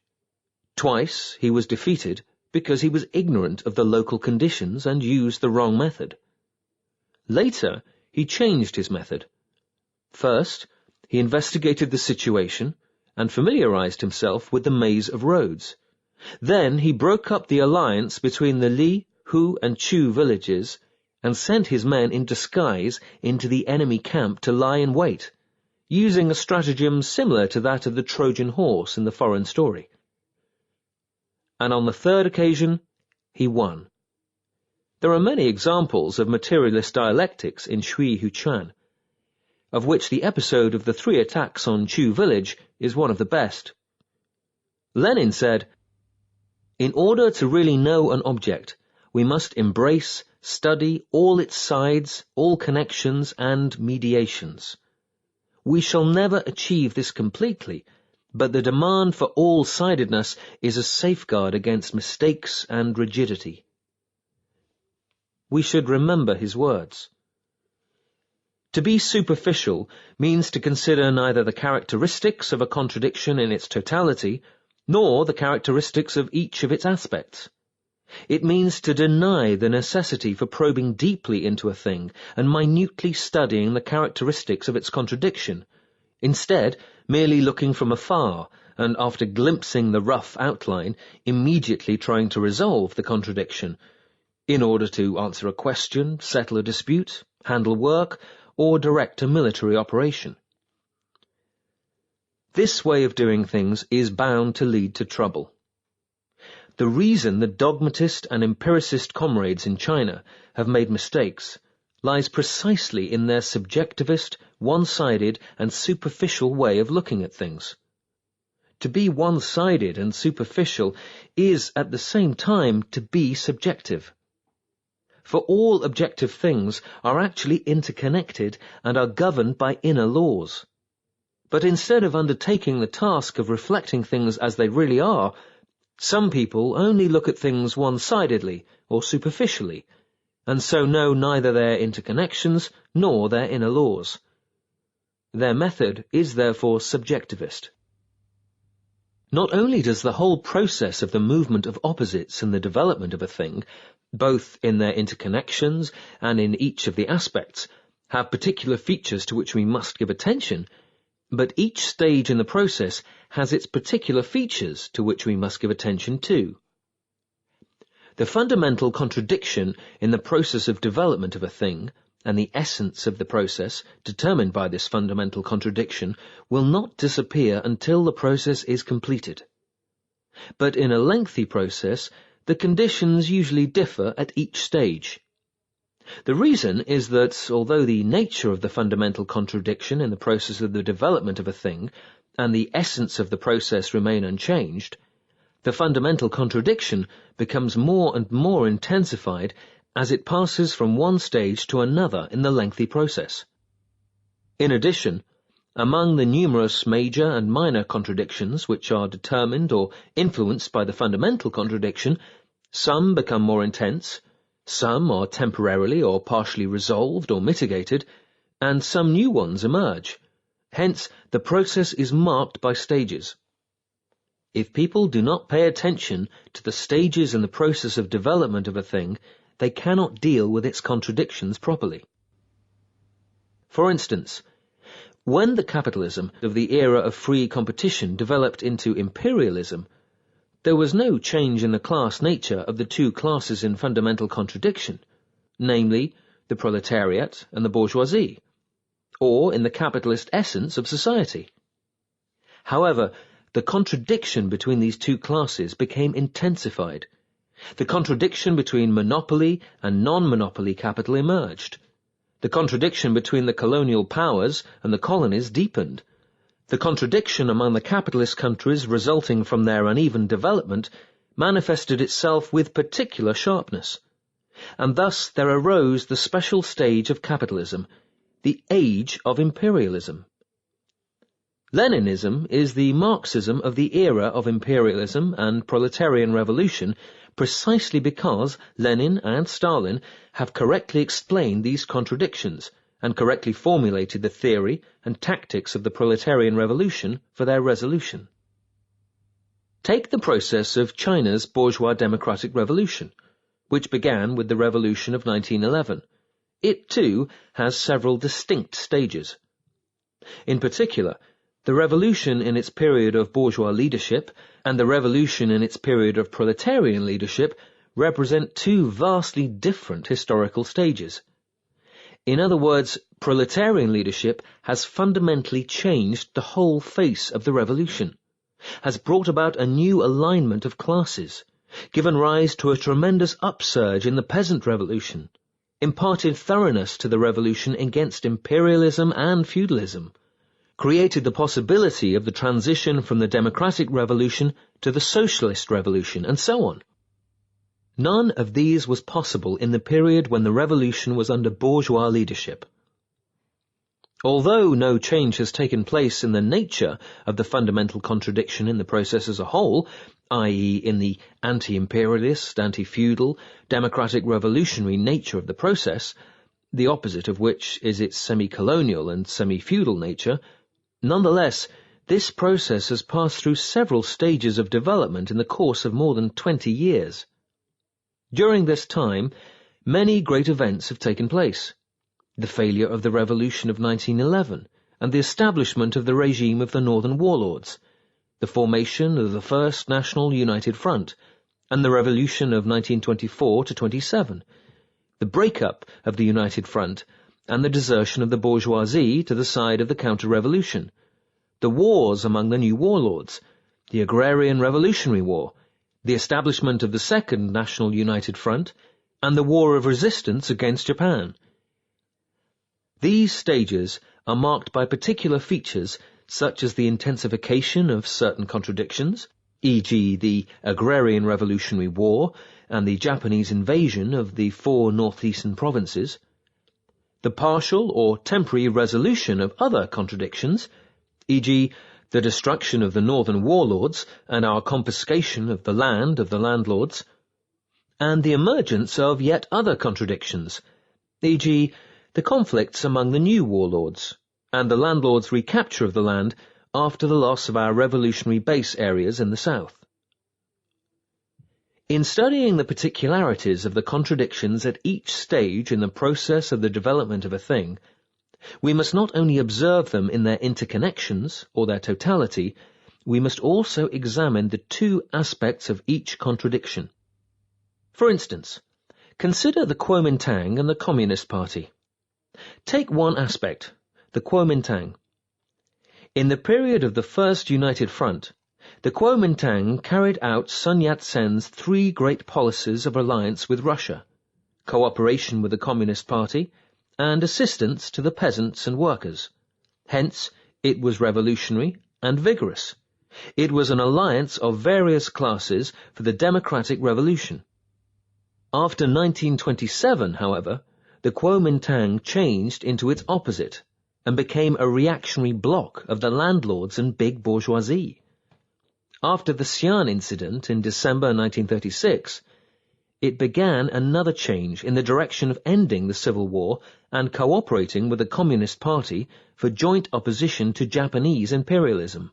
Twice he was defeated because he was ignorant of the local conditions and used the wrong method. Later, he changed his method. First, he investigated the situation and familiarized himself with the maze of roads. Then he broke up the alliance between the Li, Hu, and Chu villages and sent his men in disguise into the enemy camp to lie in wait, using a stratagem similar to that of the Trojan horse in the foreign story. And on the third occasion, he won. There are many examples of materialist dialectics in Shui Huchuan, of which the episode of the 3 attacks on Chu village is one of the best. Lenin said, "In order to really know an object, we must embrace, study all its sides, all connections and mediations. We shall never achieve this completely, but the demand for all-sidedness is a safeguard against mistakes and rigidity." We should remember his words. To be superficial means to consider neither the characteristics of a contradiction in its totality, nor the characteristics of each of its aspects. It means to deny the necessity for probing deeply into a thing and minutely studying the characteristics of its contradiction, instead merely looking from afar and, after glimpsing the rough outline, immediately trying to resolve the contradiction, in order to answer a question, settle a dispute, handle work, or direct a military operation. This way of doing things is bound to lead to trouble. The reason the dogmatist and empiricist comrades in China have made mistakes lies precisely in their subjectivist, one-sided and superficial way of looking at things. To be one-sided and superficial is at the same time to be subjective. For all objective things are actually interconnected and are governed by inner laws. But instead of undertaking the task of reflecting things as they really are, some people only look at things one-sidedly or superficially, and so know neither their interconnections nor their inner laws. Their method is therefore subjectivist. Not only does the whole process of the movement of opposites and the development of a thing, both in their interconnections and in each of the aspects, have particular features to which we must give attention, but each stage in the process has its particular features to which we must give attention too. The fundamental contradiction in the process of development of a thing, and the essence of the process, determined by this fundamental contradiction, will not disappear until the process is completed. But in a lengthy process, the conditions usually differ at each stage. The reason is that, although the nature of the fundamental contradiction in the process of the development of a thing and the essence of the process remain unchanged, the fundamental contradiction becomes more and more intensified as it passes from one stage to another in the lengthy process. In addition, among the numerous major and minor contradictions which are determined or influenced by the fundamental contradiction, some become more intense, some are temporarily or partially resolved or mitigated, and some new ones emerge. Hence, the process is marked by stages. If people do not pay attention to the stages in the process of development of a thing, they cannot deal with its contradictions properly. For instance, when the capitalism of the era of free competition developed into imperialism, there was no change in the class nature of the two classes in fundamental contradiction, namely, the proletariat and the bourgeoisie, or in the capitalist essence of society. However, the contradiction between these two classes became intensified. The contradiction between monopoly and non-monopoly capital emerged. The contradiction between the colonial powers and the colonies deepened. The contradiction among the capitalist countries resulting from their uneven development manifested itself with particular sharpness, and thus there arose the special stage of capitalism, the age of imperialism. Leninism is the Marxism of the era of imperialism and proletarian revolution precisely because Lenin and Stalin have correctly explained these contradictions and correctly formulated the theory and tactics of the proletarian revolution for their resolution. Take the process of China's bourgeois democratic revolution, which began with the revolution of 1911. It, too, has several distinct stages. In particular, the revolution in its period of bourgeois leadership and the revolution in its period of proletarian leadership represent two vastly different historical stages. In other words, proletarian leadership has fundamentally changed the whole face of the revolution, has brought about a new alignment of classes, given rise to a tremendous upsurge in the peasant revolution, imparted thoroughness to the revolution against imperialism and feudalism, created the possibility of the transition from the democratic revolution to the socialist revolution, and so on. None of these was possible in the period when the revolution was under bourgeois leadership. Although no change has taken place in the nature of the fundamental contradiction in the process as a whole, i.e. in the anti-imperialist, anti-feudal, democratic revolutionary nature of the process, the opposite of which is its semi-colonial and semi-feudal nature, nonetheless, this process has passed through several stages of development in the course of more than 20 years. During this time, many great events have taken place. The failure of the revolution of 1911 and the establishment of the regime of the Northern warlords, the formation of the First National United Front, and the revolution of 1924-27, the breakup of the United Front and the desertion of the bourgeoisie to the side of the counter-revolution, the wars among the new warlords, the Agrarian Revolutionary War, the establishment of the Second National United Front, and the War of Resistance against Japan. These stages are marked by particular features such as the intensification of certain contradictions, e.g. the Agrarian Revolutionary War and the Japanese invasion of the 4 northeastern provinces, the partial or temporary resolution of other contradictions, e.g. the destruction of the northern warlords and our confiscation of the land of the landlords, and the emergence of yet other contradictions, e.g. the conflicts among the new warlords, and the landlords' recapture of the land after the loss of our revolutionary base areas in the south. In studying the particularities of the contradictions at each stage in the process of the development of a thing, we must not only observe them in their interconnections, or their totality, we must also examine the two aspects of each contradiction. For instance, consider the Kuomintang and the Communist Party. Take one aspect, the Kuomintang. In the period of the First United Front, the Kuomintang carried out Sun Yat-sen's 3 great policies of alliance with Russia, cooperation with the Communist Party, and assistance to the peasants and workers. Hence, it was revolutionary and vigorous. It was an alliance of various classes for the democratic revolution. After 1927, however, the Kuomintang changed into its opposite and became a reactionary bloc of the landlords and big bourgeoisie. After the Xi'an incident in December 1936, it began another change in the direction of ending the Civil War and cooperating with the Communist Party for joint opposition to Japanese imperialism.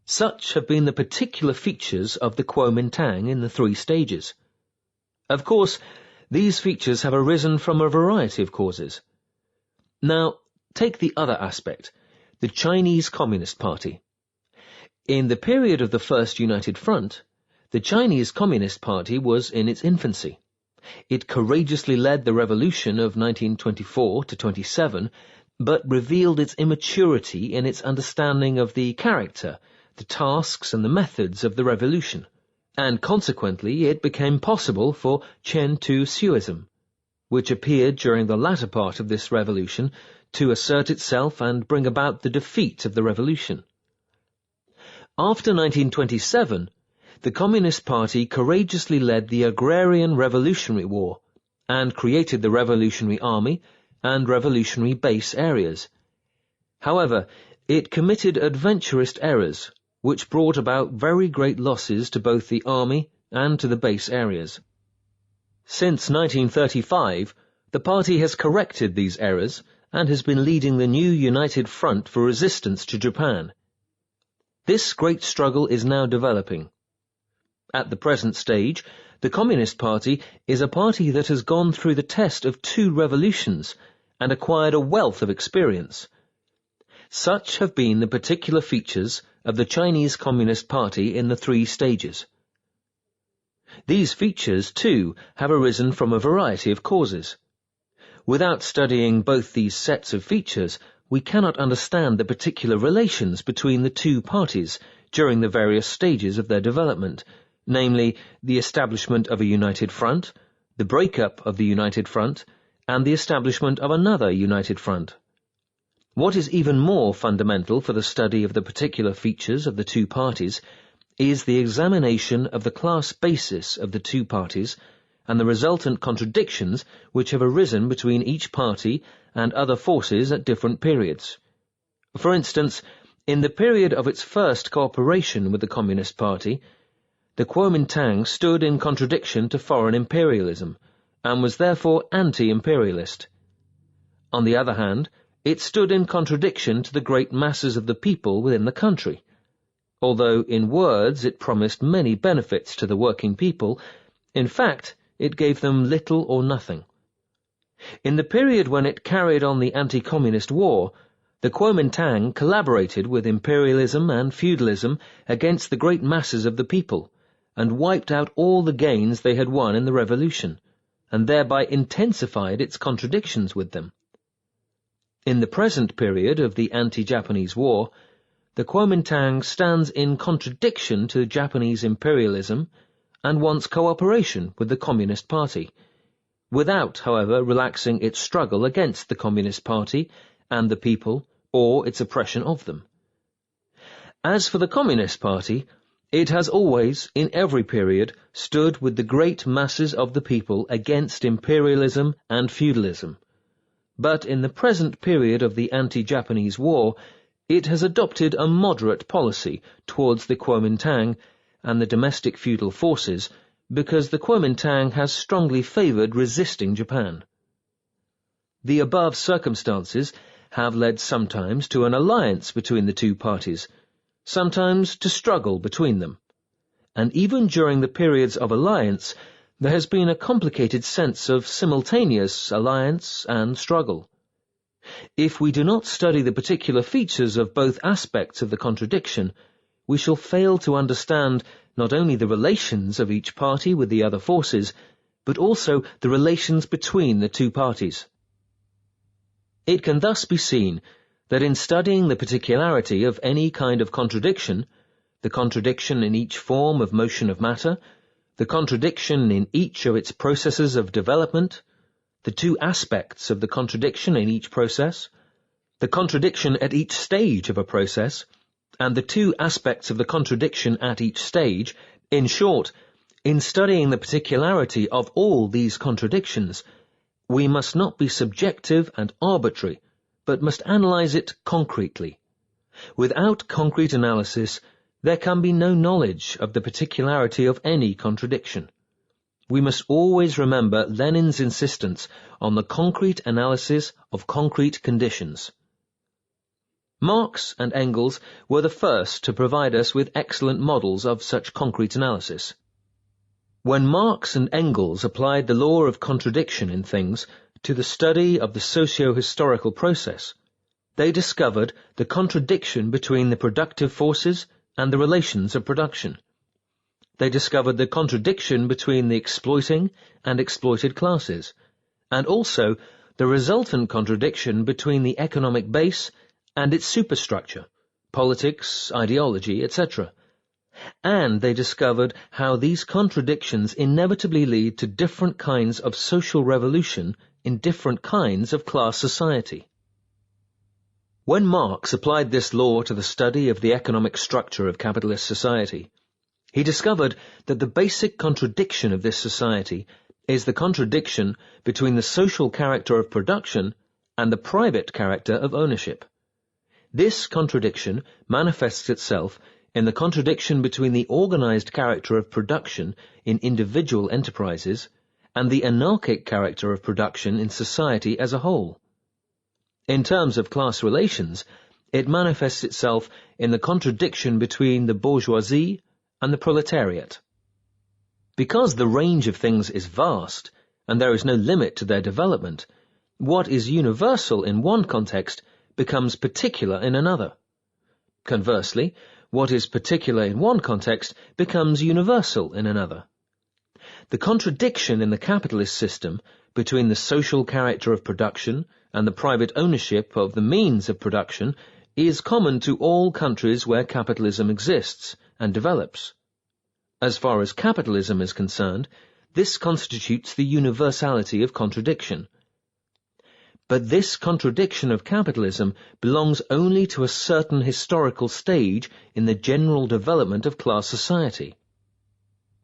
Such have been the particular features of the Kuomintang in the 3 stages. Of course, these features have arisen from a variety of causes. Now, take the other aspect, the Chinese Communist Party. In the period of the First United Front, the Chinese Communist Party was in its infancy. It courageously led the revolution of 1924-27, but revealed its immaturity in its understanding of the character, the tasks and the methods of the revolution, and consequently it became possible for Chen Tu-Suism, which appeared during the latter part of this revolution, to assert itself and bring about the defeat of the revolution. After 1927, the Communist Party courageously led the Agrarian Revolutionary War and created the Revolutionary Army and revolutionary base areas. However, it committed adventurous errors, which brought about very great losses to both the army and to the base areas. Since 1935, the party has corrected these errors and has been leading the new United Front for resistance to Japan. This great struggle is now developing. At the present stage, the Communist Party is a party that has gone through the test of 2 revolutions and acquired a wealth of experience. Such have been the particular features of the Chinese Communist Party in the 3 stages. These features, too, have arisen from a variety of causes. Without studying both these sets of features, we cannot understand the particular relations between the two parties during the various stages of their development, namely, the establishment of a united front, the breakup of the united front, and the establishment of another united front. What is even more fundamental for the study of the particular features of the two parties is the examination of the class basis of the two parties and the resultant contradictions which have arisen between each party and other forces at different periods. For instance, in the period of its first cooperation with the Communist Party, the Kuomintang stood in contradiction to foreign imperialism, and was therefore anti-imperialist. On the other hand, it stood in contradiction to the great masses of the people within the country. Although in words it promised many benefits to the working people, in fact it gave them little or nothing. In the period when it carried on the anti-communist war, the Kuomintang collaborated with imperialism and feudalism against the great masses of the people, and wiped out all the gains they had won in the revolution, and thereby intensified its contradictions with them. In the present period of the anti-Japanese war, the Kuomintang stands in contradiction to Japanese imperialism and wants cooperation with the Communist Party, without, however, relaxing its struggle against the Communist Party and the people, or its oppression of them. As for the Communist Party, it has always, in every period, stood with the great masses of the people against imperialism and feudalism. But in the present period of the anti-Japanese war, it has adopted a moderate policy towards the Kuomintang and the domestic feudal forces, because the Kuomintang has strongly favoured resisting Japan. The above circumstances have led sometimes to an alliance between the two parties, sometimes to struggle between them. And even during the periods of alliance, there has been a complicated sense of simultaneous alliance and struggle. If we do not study the particular features of both aspects of the contradiction, we shall fail to understand not only the relations of each party with the other forces, but also the relations between the two parties. It can thus be seen that in studying the particularity of any kind of contradiction, the contradiction in each form of motion of matter, the contradiction in each of its processes of development, the two aspects of the contradiction in each process, the contradiction at each stage of a process, and the two aspects of the contradiction at each stage, in short, in studying the particularity of all these contradictions, we must not be subjective and arbitrary, but must analyze it concretely. Without concrete analysis, there can be no knowledge of the particularity of any contradiction. We must always remember Lenin's insistence on the concrete analysis of concrete conditions. Marx and Engels were the first to provide us with excellent models of such concrete analysis. When Marx and Engels applied the law of contradiction in things to the study of the socio-historical process, they discovered the contradiction between the productive forces and the relations of production. They discovered the contradiction between the exploiting and exploited classes, and also the resultant contradiction between the economic base and its superstructure, politics, ideology, etc. And they discovered how these contradictions inevitably lead to different kinds of social revolution in different kinds of class society. When Marx applied this law to the study of the economic structure of capitalist society, he discovered that the basic contradiction of this society is the contradiction between the social character of production and the private character of ownership. This contradiction manifests itself in the contradiction between the organized character of production in individual enterprises and the anarchic character of production in society as a whole. In terms of class relations, it manifests itself in the contradiction between the bourgeoisie and the proletariat. Because the range of things is vast, and there is no limit to their development, what is universal in one context becomes particular in another. Conversely, what is particular in one context becomes universal in another. The contradiction in the capitalist system between the social character of production and the private ownership of the means of production is common to all countries where capitalism exists and develops. As far as capitalism is concerned, this constitutes the universality of contradiction. But this contradiction of capitalism belongs only to a certain historical stage in the general development of class society.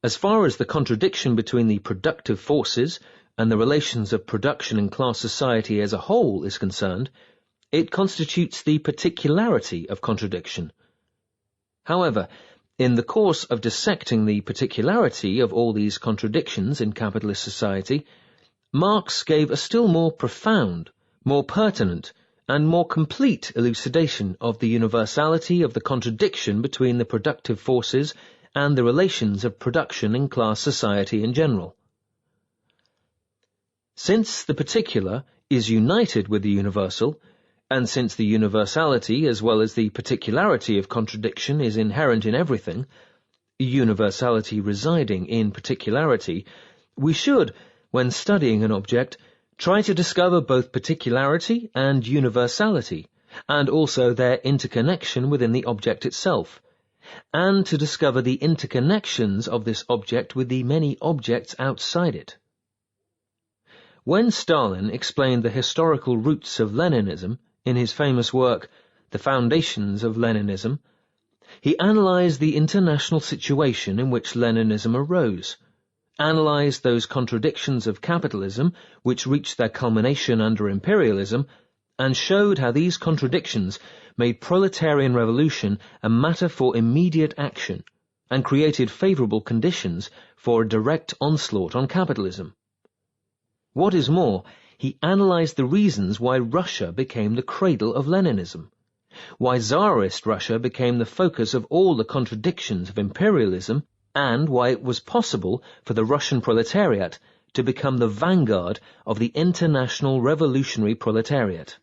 As far as the contradiction between the productive forces and the relations of production in class society as a whole is concerned, it constitutes the particularity of contradiction. However, in the course of dissecting the particularity of all these contradictions in capitalist society, Marx gave a still more profound, more pertinent, and more complete elucidation of the universality of the contradiction between the productive forces and the relations of production in class society in general. Since the particular is united with the universal, and since the universality as well as the particularity of contradiction is inherent in everything, universality residing in particularity, we should, when studying an object, try to discover both particularity and universality, and also their interconnection within the object itself, and to discover the interconnections of this object with the many objects outside it. When Stalin explained the historical roots of Leninism in his famous work, The Foundations of Leninism, he analyzed the international situation in which Leninism arose, analyzed those contradictions of capitalism which reached their culmination under imperialism, and showed how these contradictions made proletarian revolution a matter for immediate action and created favorable conditions for a direct onslaught on capitalism. What is more, he analyzed the reasons why Russia became the cradle of Leninism, why Tsarist Russia became the focus of all the contradictions of imperialism, and why it was possible for the Russian proletariat to become the vanguard of the international revolutionary proletariat.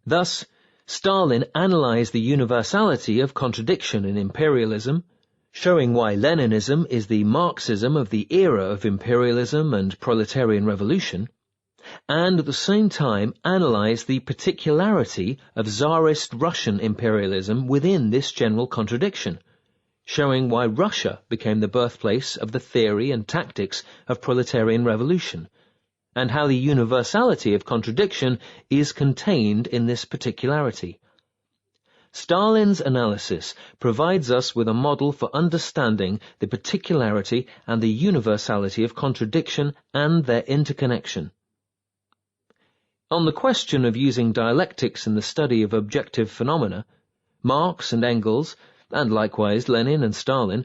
Thus, Stalin analyzed the universality of contradiction in imperialism, showing why Leninism is the Marxism of the era of imperialism and proletarian revolution, and at the same time analyzed the particularity of Tsarist Russian imperialism within this general contradiction, showing why Russia became the birthplace of the theory and tactics of proletarian revolution, and how the universality of contradiction is contained in this particularity. Stalin's analysis provides us with a model for understanding the particularity and the universality of contradiction and their interconnection. On the question of using dialectics in the study of objective phenomena, Marx and Engels, and likewise Lenin and Stalin,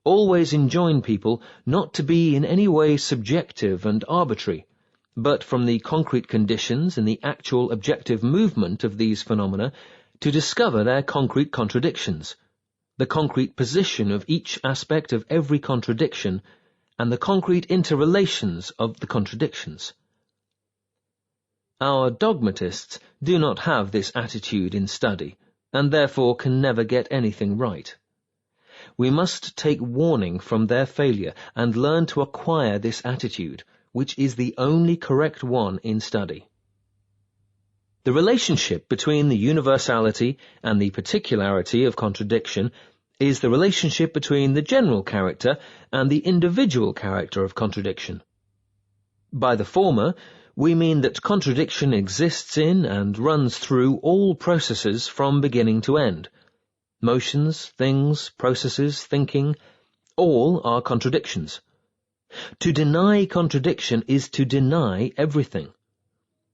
always enjoin people not to be in any way subjective and arbitrary, but from the concrete conditions in the actual objective movement of these phenomena to discover their concrete contradictions, the concrete position of each aspect of every contradiction, and the concrete interrelations of the contradictions. Our dogmatists do not have this attitude in study, and therefore can never get anything right. We must take warning from their failure and learn to acquire this attitude, which is the only correct one in study. The relationship between the universality and the particularity of contradiction is the relationship between the general character and the individual character of contradiction. By the former, we mean that contradiction exists in and runs through all processes from beginning to end. Motions, things, processes, thinking, all are contradictions. To deny contradiction is to deny everything.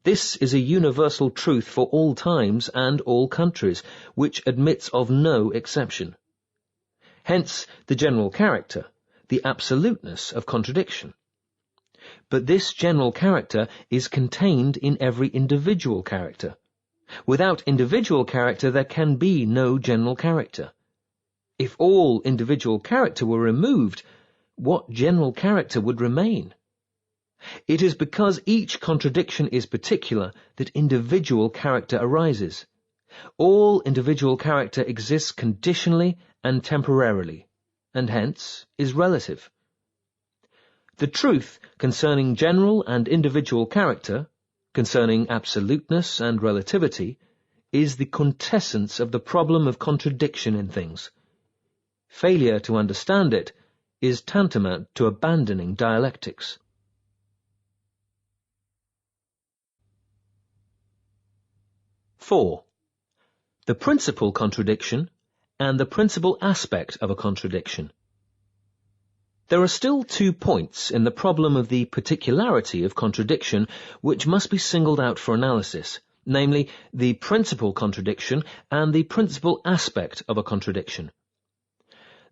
This is a universal truth for all times and all countries, which admits of no exception. Hence the general character, the absoluteness of contradiction. But this general character is contained in every individual character. Without individual character there can be no general character. If all individual character were removed, what general character would remain? It is because each contradiction is particular that individual character arises. All individual character exists conditionally and temporarily, and hence is relative. The truth concerning general and individual character, concerning absoluteness and relativity, is the quintessence of the problem of contradiction in things. Failure to understand it is tantamount to abandoning dialectics. (4) The principal contradiction and the principal aspect of a contradiction. There are still 2 points in the problem of the particularity of contradiction which must be singled out for analysis, namely the principal contradiction and the principal aspect of a contradiction.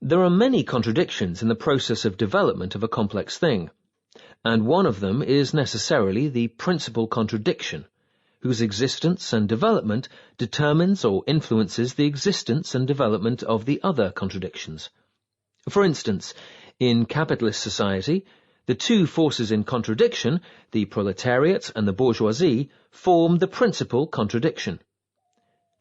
There are many contradictions in the process of development of a complex thing, and one of them is necessarily the principal contradiction, whose existence and development determines or influences the existence and development of the other contradictions. For instance, in capitalist society, the 2 forces in contradiction, the proletariat and the bourgeoisie, form the principal contradiction.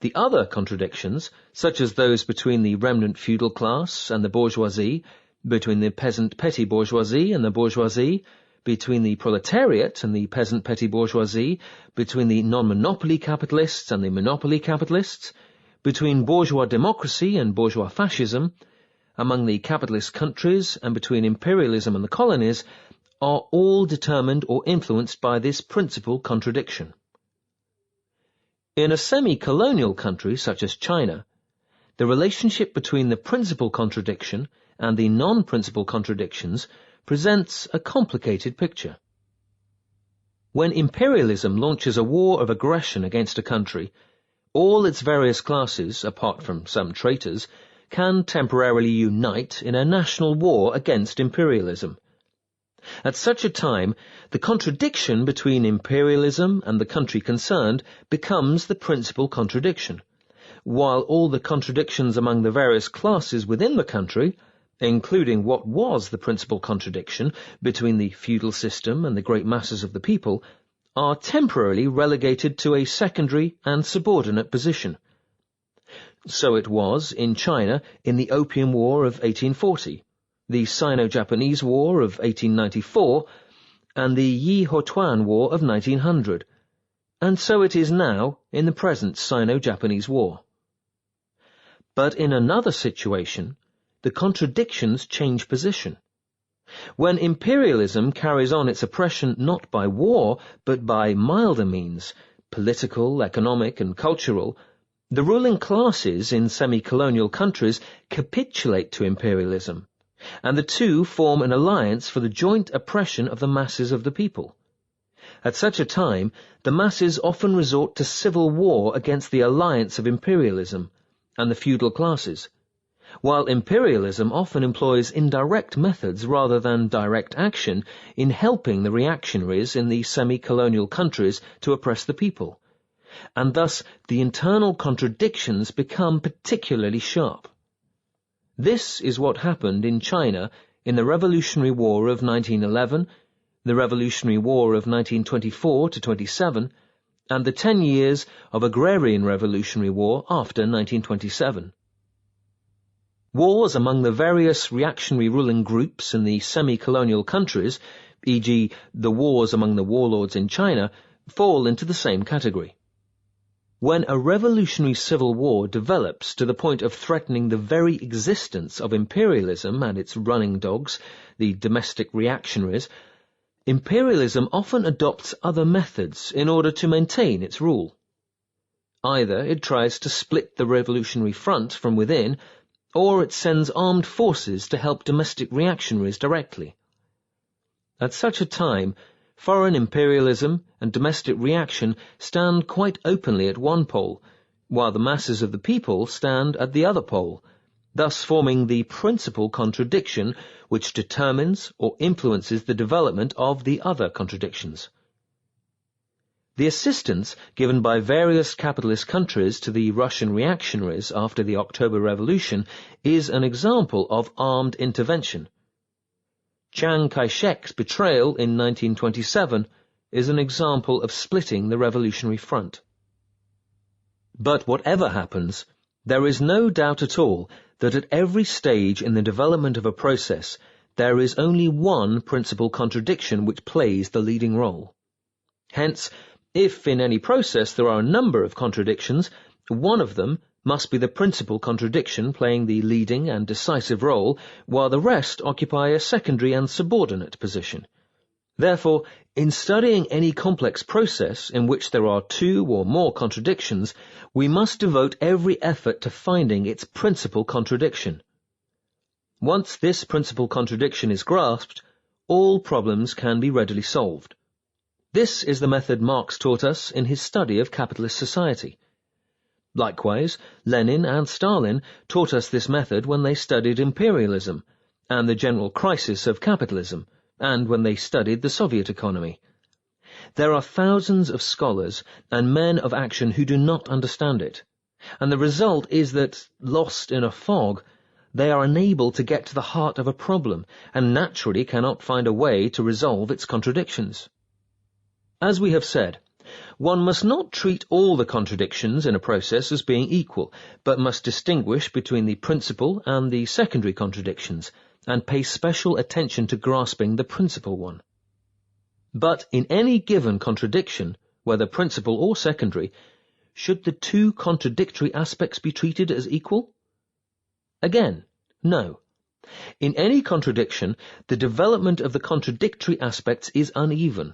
The other contradictions, such as those between the remnant feudal class and the bourgeoisie, between the peasant petty bourgeoisie and the bourgeoisie, between the proletariat and the peasant petty bourgeoisie, between the non-monopoly capitalists and the monopoly capitalists, between bourgeois democracy and bourgeois fascism, among the capitalist countries and between imperialism and the colonies, are all determined or influenced by this principal contradiction. In a semi-colonial country such as China, the relationship between the principal contradiction and the non-principal contradictions presents a complicated picture. When imperialism launches a war of aggression against a country, all its various classes, apart from some traitors, can temporarily unite in a national war against imperialism. At such a time, the contradiction between imperialism and the country concerned becomes the principal contradiction, while all the contradictions among the various classes within the country, including what was the principal contradiction between the feudal system and the great masses of the people, are temporarily relegated to a secondary and subordinate position. So it was in China in the Opium War of 1840, the Sino-Japanese War of 1894, and the Yi-Ho-Tuan War of 1900, and so it is now in the present Sino-Japanese War. But in another situation, the contradictions change position. When imperialism carries on its oppression not by war, but by milder means, political, economic, and cultural, the ruling classes in semi-colonial countries capitulate to imperialism, and the 2 form an alliance for the joint oppression of the masses of the people. At such a time, the masses often resort to civil war against the alliance of imperialism and the feudal classes, while imperialism often employs indirect methods rather than direct action in helping the reactionaries in the semi-colonial countries to oppress the people, and thus the internal contradictions become particularly sharp. This is what happened in China in the Revolutionary War of 1911, the Revolutionary War of 1924-27, and the 10 years of Agrarian Revolutionary War after 1927. Wars among the various reactionary ruling groups in the semi-colonial countries, e.g. the wars among the warlords in China, fall into the same category. When a revolutionary civil war develops to the point of threatening the very existence of imperialism and its running dogs, the domestic reactionaries, imperialism often adopts other methods in order to maintain its rule. Either it tries to split the revolutionary front from within, or it sends armed forces to help domestic reactionaries directly. At such a time, foreign imperialism and domestic reaction stand quite openly at one pole, while the masses of the people stand at the other pole, thus forming the principal contradiction which determines or influences the development of the other contradictions. The assistance given by various capitalist countries to the Russian reactionaries after the October Revolution is an example of armed intervention. Chiang Kai-shek's betrayal in 1927 is an example of splitting the revolutionary front. But whatever happens, there is no doubt at all that at every stage in the development of a process, there is only one principal contradiction which plays the leading role. Hence, if in any process there are a number of contradictions, one of them must be the principal contradiction playing the leading and decisive role, while the rest occupy a secondary and subordinate position. Therefore, in studying any complex process in which there are two or more contradictions, we must devote every effort to finding its principal contradiction. Once this principal contradiction is grasped, all problems can be readily solved. This is the method Marx taught us in his study of capitalist society. Likewise, Lenin and Stalin taught us this method when they studied imperialism and the general crisis of capitalism, and when they studied the Soviet economy. There are thousands of scholars and men of action who do not understand it, and the result is that, lost in a fog, they are unable to get to the heart of a problem, and naturally cannot find a way to resolve its contradictions. As we have said, one must not treat all the contradictions in a process as being equal, but must distinguish between the principal and the secondary contradictions, and pay special attention to grasping the principal one. But in any given contradiction, whether principal or secondary, should the two contradictory aspects be treated as equal? Again, no. In any contradiction, the development of the contradictory aspects is uneven.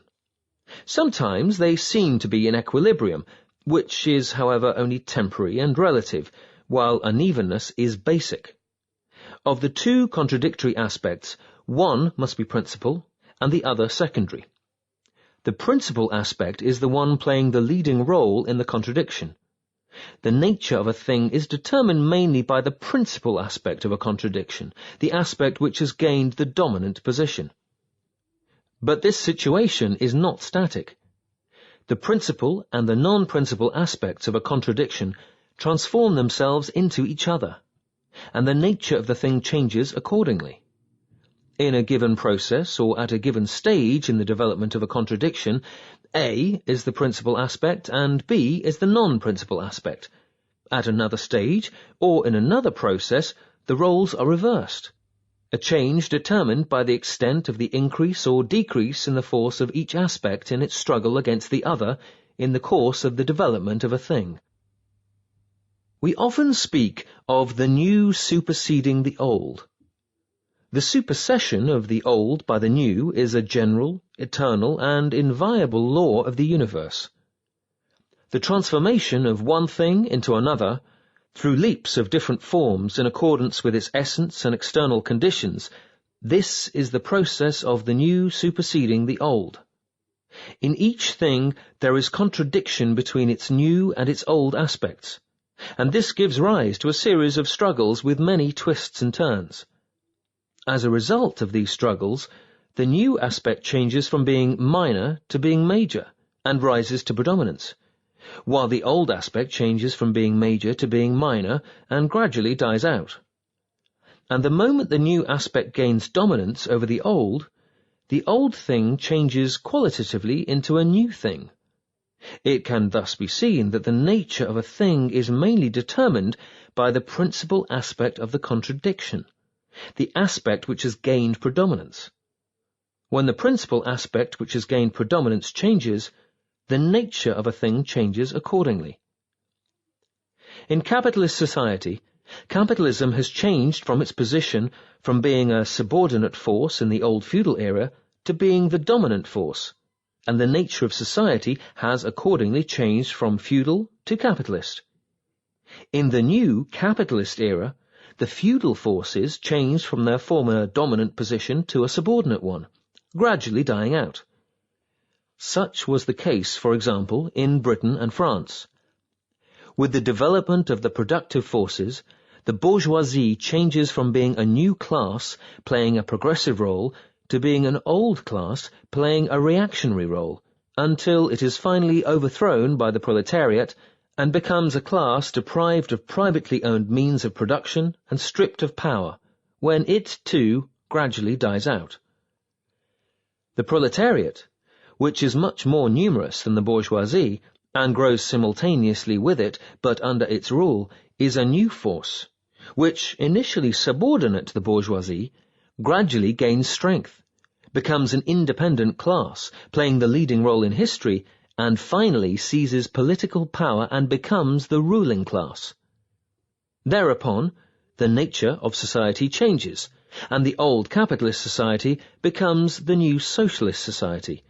Sometimes they seem to be in equilibrium, which is, however, only temporary and relative, while unevenness is basic. Of the two contradictory aspects, one must be principal and the other secondary. The principal aspect is the one playing the leading role in the contradiction. The nature of a thing is determined mainly by the principal aspect of a contradiction, the aspect which has gained the dominant position. But this situation is not static. The principal and the non-principal aspects of a contradiction transform themselves into each other, and the nature of the thing changes accordingly. In a given process or at a given stage in the development of a contradiction, A is the principal aspect and B is the non-principal aspect. At another stage or in another process, the roles are reversed. A change determined by the extent of the increase or decrease in the force of each aspect in its struggle against the other in the course of the development of a thing. We often speak of the new superseding the old. The supersession of the old by the new is a general, eternal, and inviolable law of the universe. The transformation of one thing into another, through leaps of different forms in accordance with its essence and external conditions, this is the process of the new superseding the old. In each thing there is contradiction between its new and its old aspects, and this gives rise to a series of struggles with many twists and turns. As a result of these struggles, the new aspect changes from being minor to being major, and rises to predominance, while the old aspect changes from being major to being minor, and gradually dies out. And the moment the new aspect gains dominance over the old thing changes qualitatively into a new thing. It can thus be seen that the nature of a thing is mainly determined by the principal aspect of the contradiction, the aspect which has gained predominance. When the principal aspect which has gained predominance changes, the nature of a thing changes accordingly. In capitalist society, capitalism has changed from its position from being a subordinate force in the old feudal era to being the dominant force, and the nature of society has accordingly changed from feudal to capitalist. In the new capitalist era, the feudal forces changed from their former dominant position to a subordinate one, gradually dying out. Such was the case, for example, in Britain and France. With the development of the productive forces, the bourgeoisie changes from being a new class playing a progressive role to being an old class playing a reactionary role, until it is finally overthrown by the proletariat and becomes a class deprived of privately owned means of production and stripped of power, when it, too, gradually dies out. The proletariat, which is much more numerous than the bourgeoisie, and grows simultaneously with it, but under its rule, is a new force, which, initially subordinate to the bourgeoisie, gradually gains strength, becomes an independent class, playing the leading role in history, and finally seizes political power and becomes the ruling class. Thereupon, the nature of society changes, and the old capitalist society becomes the new socialist society.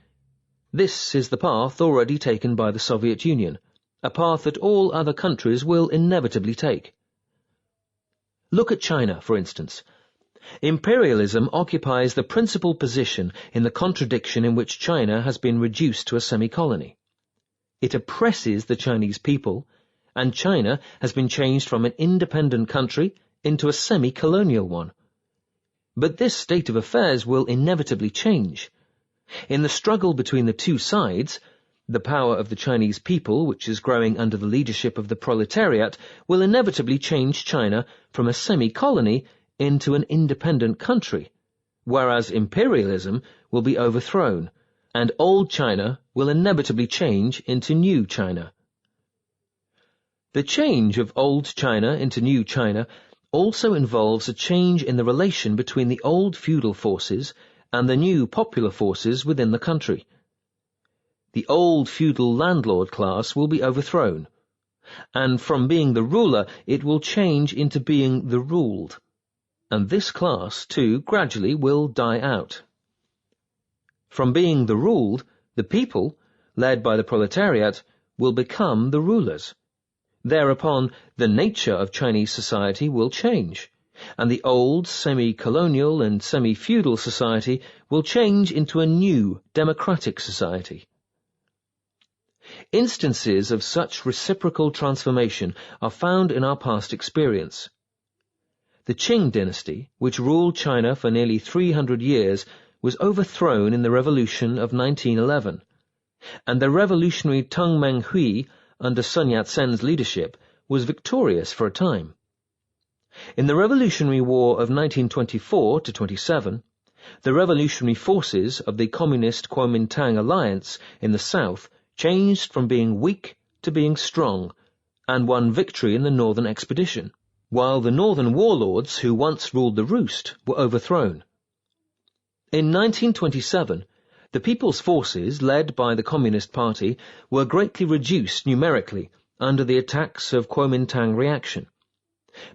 This is the path already taken by the Soviet Union, a path that all other countries will inevitably take. Look at China, for instance. Imperialism occupies the principal position in the contradiction in which China has been reduced to a semi-colony. It oppresses the Chinese people, and China has been changed from an independent country into a semi-colonial one. But this state of affairs will inevitably change. In the struggle between the two sides, the power of the Chinese people, which is growing under the leadership of the proletariat, will inevitably change China from a semi-colony into an independent country, whereas imperialism will be overthrown, and old China will inevitably change into new China. The change of old China into new China also involves a change in the relation between the old feudal forces and the new popular forces within the country. The old feudal landlord class will be overthrown, and from being the ruler it will change into being the ruled, and this class, too, gradually will die out. From being the ruled, the people, led by the proletariat, will become the rulers. Thereupon, the nature of Chinese society will change, and the old semi-colonial and semi-feudal society will change into a new democratic society. Instances of such reciprocal transformation are found in our past experience. The Qing dynasty, which ruled China for nearly 300 years, was overthrown in the Revolution of 1911, and the revolutionary Teng Meng-hui, under Sun Yat-sen's leadership, was victorious for a time. In the Revolutionary War of 1924-27, the revolutionary forces of the Communist Kuomintang alliance in the south changed from being weak to being strong, and won victory in the northern expedition, while the northern warlords who once ruled the roost were overthrown. In 1927, the People's Forces, led by the Communist Party, were greatly reduced numerically under the attacks of Kuomintang reaction.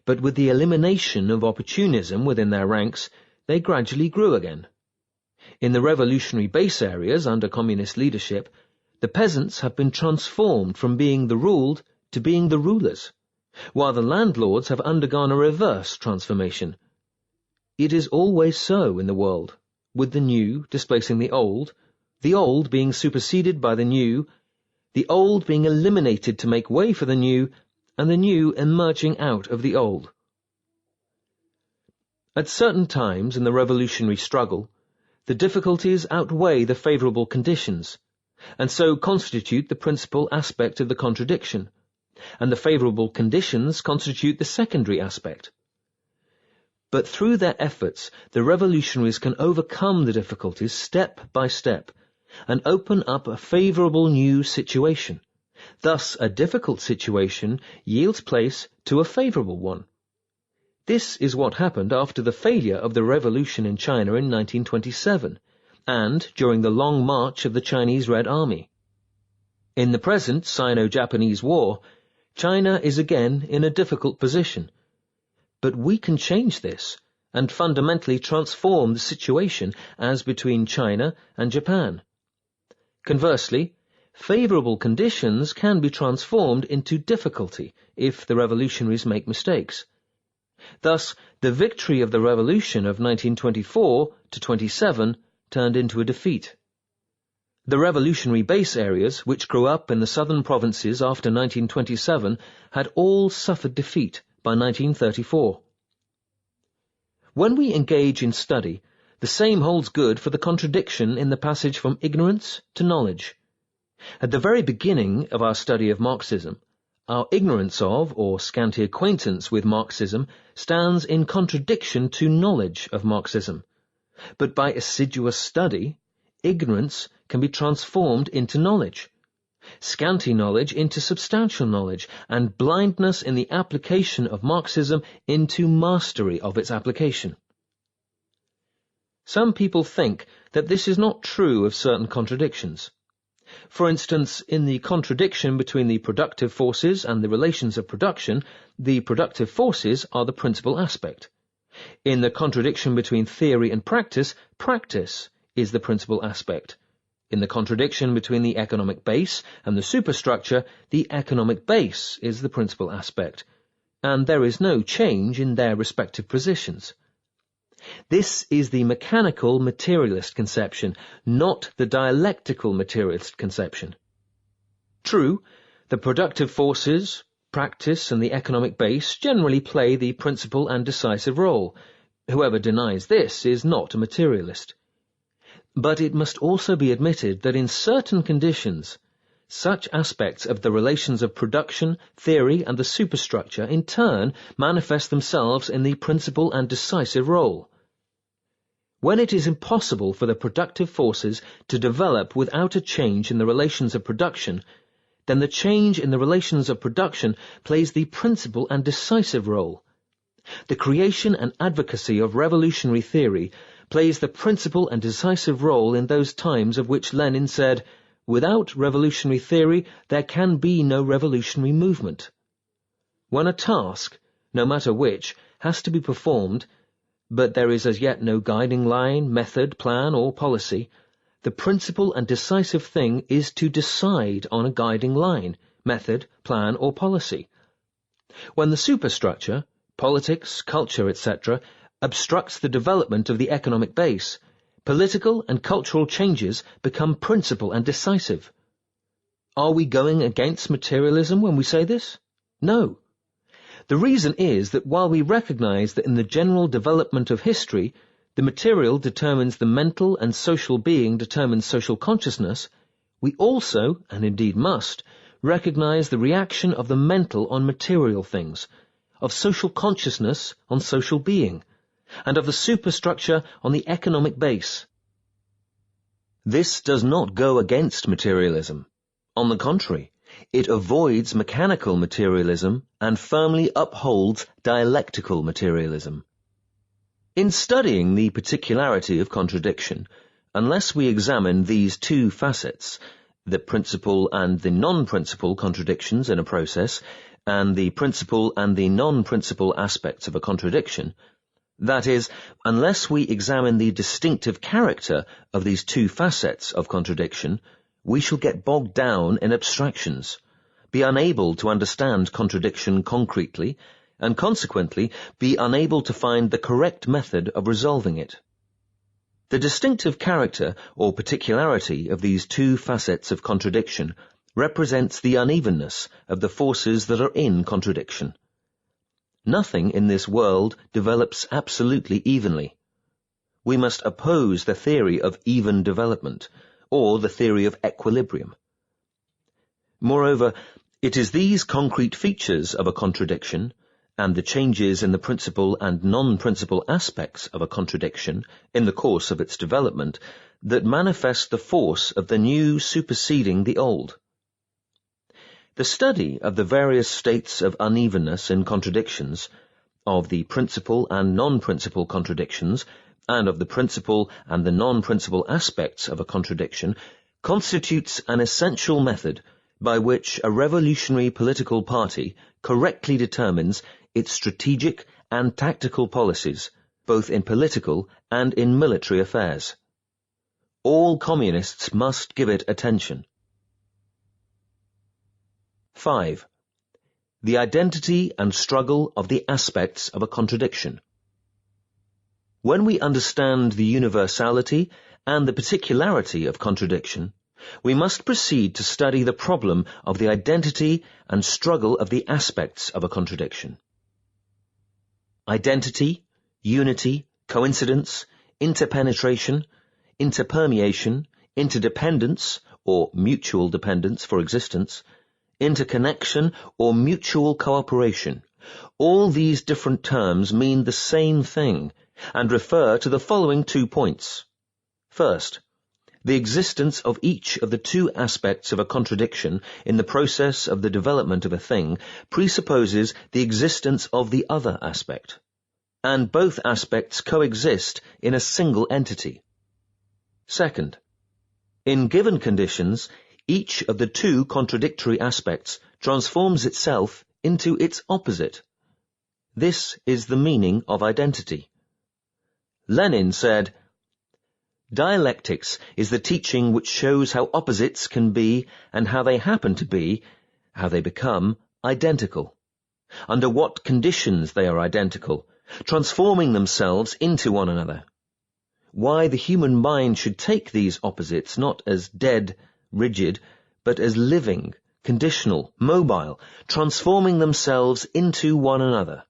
But with the elimination of opportunism within their ranks, they gradually grew again. In the revolutionary base areas under Communist leadership, the peasants have been transformed from being the ruled to being the rulers, while the landlords have undergone a reverse transformation. It is always so in the world, with the new displacing the old being superseded by the old being eliminated to make way for the new, and the new emerging out of the old. At certain times in the revolutionary struggle, the difficulties outweigh the favorable conditions, and so constitute the principal aspect of the contradiction, and the favorable conditions constitute the secondary aspect. But through their efforts, the revolutionaries can overcome the difficulties step by step, and open up a favorable new situation. Thus, a difficult situation yields place to a favorable one. This is what happened after the failure of the revolution in China in 1927, and during the Long March of the Chinese Red Army. In the present Sino-Japanese War, China is again in a difficult position. But we can change this, and fundamentally transform the situation as between China and Japan. Conversely, favorable conditions can be transformed into difficulty if the revolutionaries make mistakes. Thus, the victory of the revolution of 1924-27 turned into a defeat. The revolutionary base areas, which grew up in the southern provinces after 1927, had all suffered defeat by 1934. When we engage in study, the same holds good for the contradiction in the passage from ignorance to knowledge. At the very beginning of our study of Marxism, our ignorance of, or scanty acquaintance with Marxism, stands in contradiction to knowledge of Marxism. But by assiduous study, ignorance can be transformed into knowledge, scanty knowledge into substantial knowledge, and blindness in the application of Marxism into mastery of its application. Some people think that this is not true of certain contradictions. For instance, in the contradiction between the productive forces and the relations of production, the productive forces are the principal aspect. In the contradiction between theory and practice, practice is the principal aspect. In the contradiction between the economic base and the superstructure, the economic base is the principal aspect, and there is no change in their respective positions. This is the mechanical materialist conception, not the dialectical materialist conception. True, the productive forces, practice, and the economic base generally play the principal and decisive role. Whoever denies this is not a materialist. But it must also be admitted that in certain conditions, such aspects of the relations of production, theory, and the superstructure in turn manifest themselves in the principal and decisive role. When it is impossible for the productive forces to develop without a change in the relations of production, then the change in the relations of production plays the principal and decisive role. The creation and advocacy of revolutionary theory plays the principal and decisive role in those times of which Lenin said, "Without revolutionary theory, there can be no revolutionary movement." When a task, no matter which, has to be performed, but there is as yet no guiding line, method, plan, or policy, the principal and decisive thing is to decide on a guiding line, method, plan, or policy. When the superstructure, politics, culture, etc., obstructs the development of the economic base, political and cultural changes become principal and decisive. Are we going against materialism when we say this? No. The reason is that while we recognize that in the general development of history, the material determines the mental and social being determines social consciousness, we also, and indeed must, recognize the reaction of the mental on material things, of social consciousness on social being, and of the superstructure on the economic base. This does not go against materialism. On the contrary, it avoids mechanical materialism and firmly upholds dialectical materialism. In studying the particularity of contradiction, unless we examine these two facets, the principal and the non-principal contradictions in a process, and the principal and the non-principal aspects of a contradiction, that is, unless we examine the distinctive character of these two facets of contradiction, we shall get bogged down in abstractions, be unable to understand contradiction concretely, and consequently be unable to find the correct method of resolving it. The distinctive character or particularity of these two facets of contradiction represents the unevenness of the forces that are in contradiction. Nothing in this world develops absolutely evenly. We must oppose the theory of even development, or the theory of equilibrium. Moreover, it is these concrete features of a contradiction, and the changes in the principal and non-principal aspects of a contradiction in the course of its development, that manifest the force of the new superseding the old. The study of the various states of unevenness in contradictions, of the principal and non-principal contradictions, and of the principal and the non-principal aspects of a contradiction, constitutes an essential method by which a revolutionary political party correctly determines its strategic and tactical policies, both in political and in military affairs. All communists must give it attention. 5. The identity and struggle of the aspects of a contradiction. When we understand the universality and the particularity of contradiction, we must proceed to study the problem of the identity and struggle of the aspects of a contradiction. Identity, unity, coincidence, interpenetration, interpermeation, interdependence, or mutual dependence for existence, interconnection, or mutual cooperation, all these different terms mean the same thing, and refer to the following 2 points. First, the existence of each of the two aspects of a contradiction in the process of the development of a thing presupposes the existence of the other aspect. and both aspects coexist in a single entity. Second, in given conditions, each of the two contradictory aspects transforms itself into its opposite. This is the meaning of identity. Lenin said, "Dialectics is the teaching which shows how opposites can be and how they happen to be, how they become identical, under what conditions they are identical, transforming themselves into one another. Why the human mind should take these opposites not as dead, rigid, but as living, conditional, mobile, transforming themselves into one another."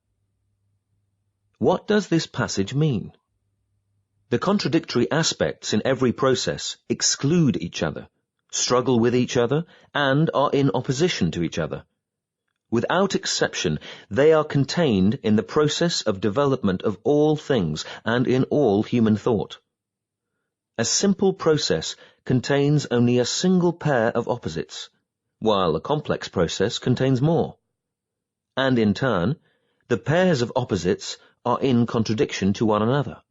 What does this passage mean? The contradictory aspects in every process exclude each other, struggle with each other, and are in opposition to each other. Without exception, they are contained in the process of development of all things and in all human thought. A simple process contains only a single pair of opposites, while a complex process contains more. And in turn, the pairs of opposites are in contradiction to one another.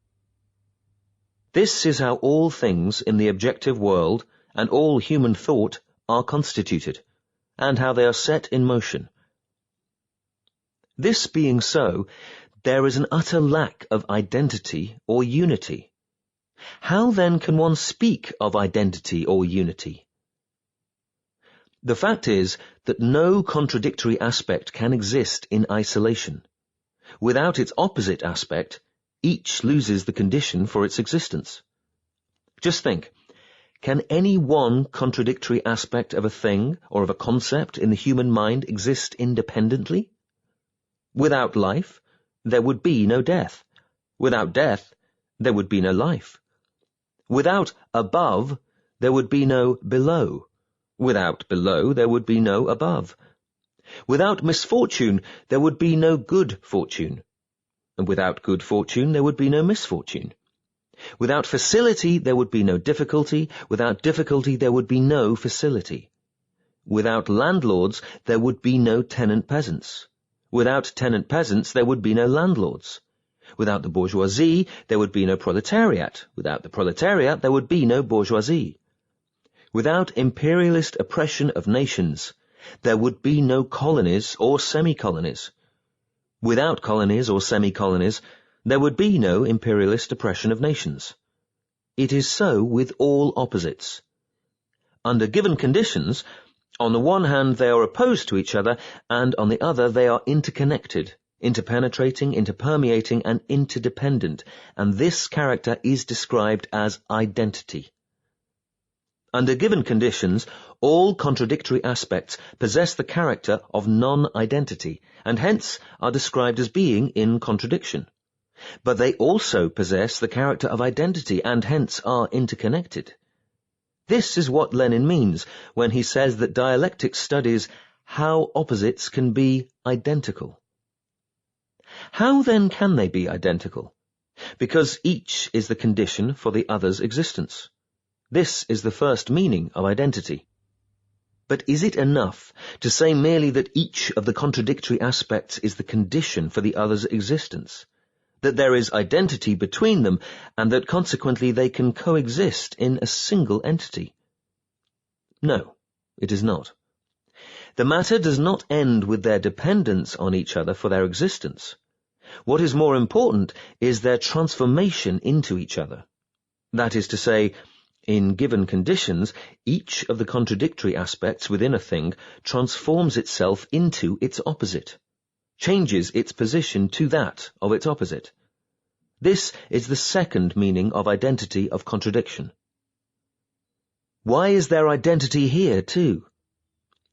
This is how all things in the objective world and all human thought are constituted, and how they are set in motion. This being so, there is an utter lack of identity or unity. How then can one speak of identity or unity? The fact is that no contradictory aspect can exist in isolation. Without its opposite aspect, each loses the condition for its existence. Just think, can any one contradictory aspect of a thing or of a concept in the human mind exist independently? Without life, there would be no death. Without death, there would be no life. Without above, there would be no below. Without below, there would be no above. Without misfortune, there would be no good fortune. And without good fortune, there would be no misfortune. Without facility, there would be no difficulty. Without difficulty, there would be no facility. Without landlords, there would be no tenant peasants. Without tenant peasants, there would be no landlords. Without the bourgeoisie, there would be no proletariat. Without the proletariat, there would be no bourgeoisie. Without imperialist oppression of nations, there would be no colonies or semi-colonies. Without colonies or semi-colonies, there would be no imperialist oppression of nations. It is so with all opposites. Under given conditions, on the one hand they are opposed to each other, and on the other they are interconnected, interpenetrating, interpermeating, and interdependent, and this character is described as identity. Under given conditions, all contradictory aspects possess the character of non-identity, and hence are described as being in contradiction. But they also possess the character of identity, and hence are interconnected. This is what Lenin means when he says that dialectics studies how opposites can be identical. How then can they be identical? Because each is the condition for the other's existence. This is the first meaning of identity. But is it enough to say merely that each of the contradictory aspects is the condition for the other's existence, that there is identity between them, and that consequently they can coexist in a single entity? No, it is not. The matter does not end with their dependence on each other for their existence. What is more important is their transformation into each other. That is to say, in given conditions, each of the contradictory aspects within a thing transforms itself into its opposite, changes its position to that of its opposite. This is the second meaning of identity of contradiction. Why is there identity here, too?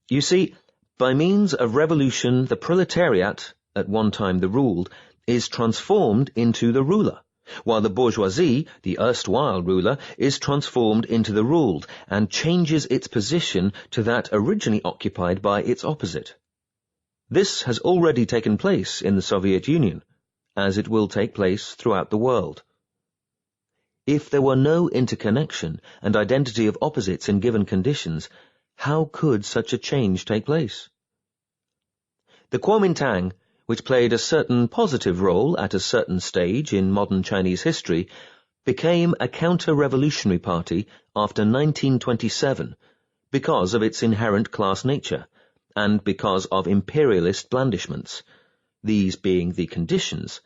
You see, by means of revolution, the proletariat, at one time the ruled, is transformed into the ruler, while the bourgeoisie, the erstwhile ruler, is transformed into the ruled, and changes its position to that originally occupied by its opposite. This has already taken place in the Soviet Union, as it will take place throughout the world. If there were no interconnection and identity of opposites in given conditions, how could such a change take place? The Kuomintang, which played a certain positive role at a certain stage in modern Chinese history, became a counter-revolutionary party after 1927 because of its inherent class nature and because of imperialist blandishments, these being the conditions.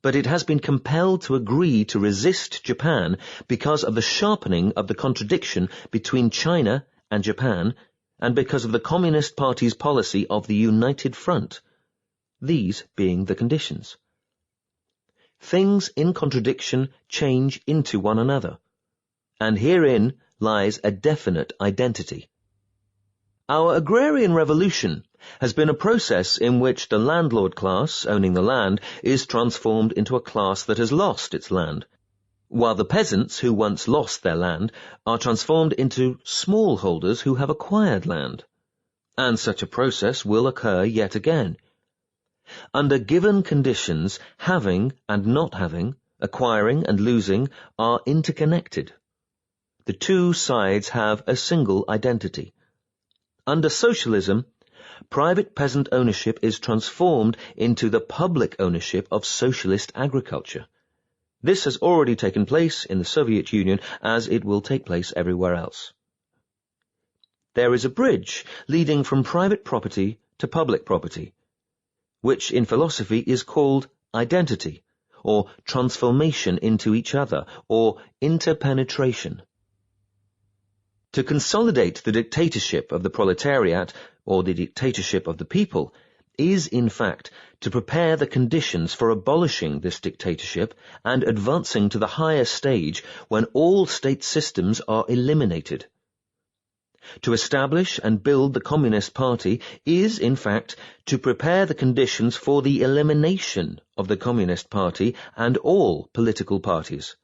But it has been compelled to agree to resist Japan because of the sharpening of the contradiction between China and Japan and because of the Communist Party's policy of the United Front, these being the conditions. Things in contradiction change into one another, and herein lies a definite identity. Our agrarian revolution has been a process in which the landlord class owning the land is transformed into a class that has lost its land, while the peasants who once lost their land are transformed into smallholders who have acquired land. And such a process will occur yet again. Under given conditions, having and not having, acquiring and losing are interconnected. The two sides have a single identity. Under socialism, private peasant ownership is transformed into the public ownership of socialist agriculture. This has already taken place in the Soviet Union, as it will take place everywhere else. There is a bridge leading from private property to public property, which in philosophy is called identity, or transformation into each other, or interpenetration. To consolidate the dictatorship of the proletariat, or the dictatorship of the people, is in fact to prepare the conditions for abolishing this dictatorship and advancing to the higher stage when all state systems are eliminated. To establish and build the Communist Party is, in fact, to prepare the conditions for the elimination of the Communist Party and all political parties.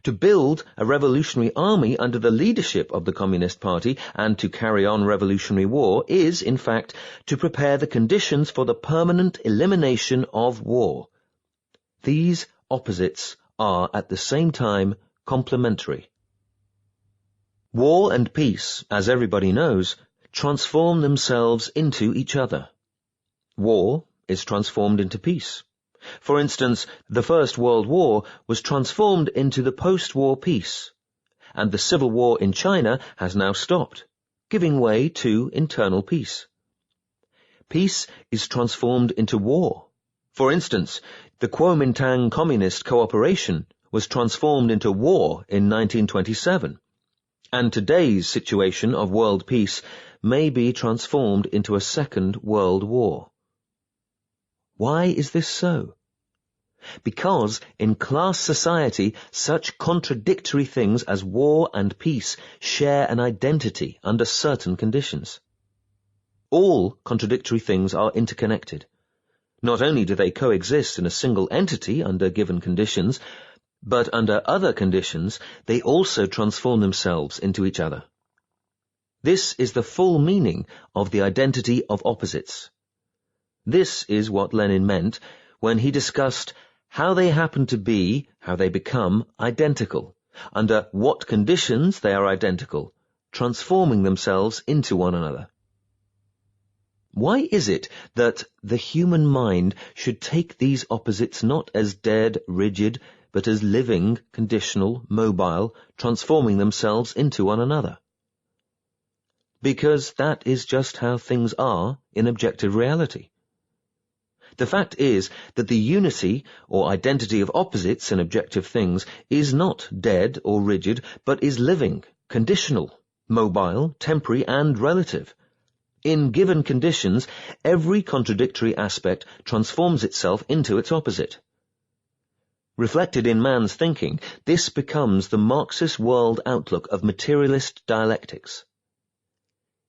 To build a revolutionary army under the leadership of the Communist Party and to carry on revolutionary war is, in fact, to prepare the conditions for the permanent elimination of war. These opposites are at the same time complementary. War and peace, as everybody knows, transform themselves into each other. War is transformed into peace. For instance, the First World War was transformed into the post-war peace, and the civil war in China has now stopped, giving way to internal peace. Peace is transformed into war. For instance, the Kuomintang Communist Cooperation was transformed into war in 1927, and today's situation of world peace may be transformed into a Second World War. Why is this so? Because in class society, such contradictory things as war and peace share an identity under certain conditions. All contradictory things are interconnected. Not only do they coexist in a single entity under given conditions, but under other conditions they also transform themselves into each other. This is the full meaning of the identity of opposites. This is what Lenin meant when he discussed how they happen to be, how they become identical, under what conditions they are identical, transforming themselves into one another. Why is it that the human mind should take these opposites not as dead, rigid, but as living, conditional, mobile, transforming themselves into one another? Because that is just how things are in objective reality. The fact is that the unity or identity of opposites in objective things is not dead or rigid, but is living, conditional, mobile, temporary, and relative. In given conditions, every contradictory aspect transforms itself into its opposite. Reflected in man's thinking, this becomes the Marxist world outlook of materialist dialectics.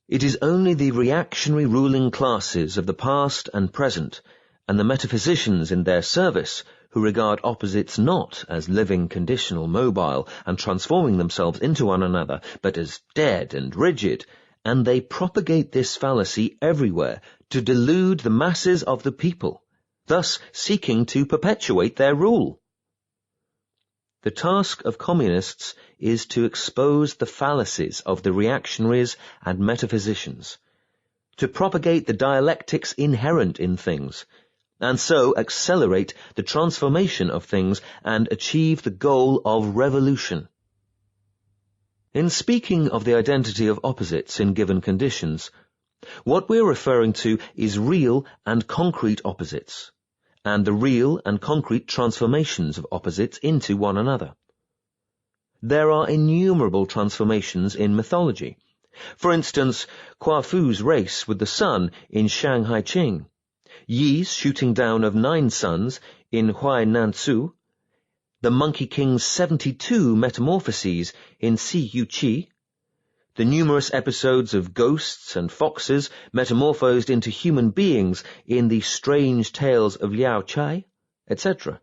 It is only the reactionary ruling classes of the past and present, and the metaphysicians in their service, who regard opposites not as living, conditional, mobile, and transforming themselves into one another, but as dead and rigid, and they propagate this fallacy everywhere to delude the masses of the people, thus seeking to perpetuate their rule. The task of communists is to expose the fallacies of the reactionaries and metaphysicians, to propagate the dialectics inherent in things, and so accelerate the transformation of things and achieve the goal of revolution. In speaking of the identity of opposites in given conditions, what we're referring to is real and concrete opposites, and the real and concrete transformations of opposites into one another. There are innumerable transformations in mythology. For instance, Quafu's race with the sun in Shanghai Qing, Yi's shooting down of 9 suns in Huai Nansu, the Monkey King's 72 metamorphoses in Si Yu Qi, the numerous episodes of ghosts and foxes metamorphosed into human beings in the strange tales of Liao Chai, etc.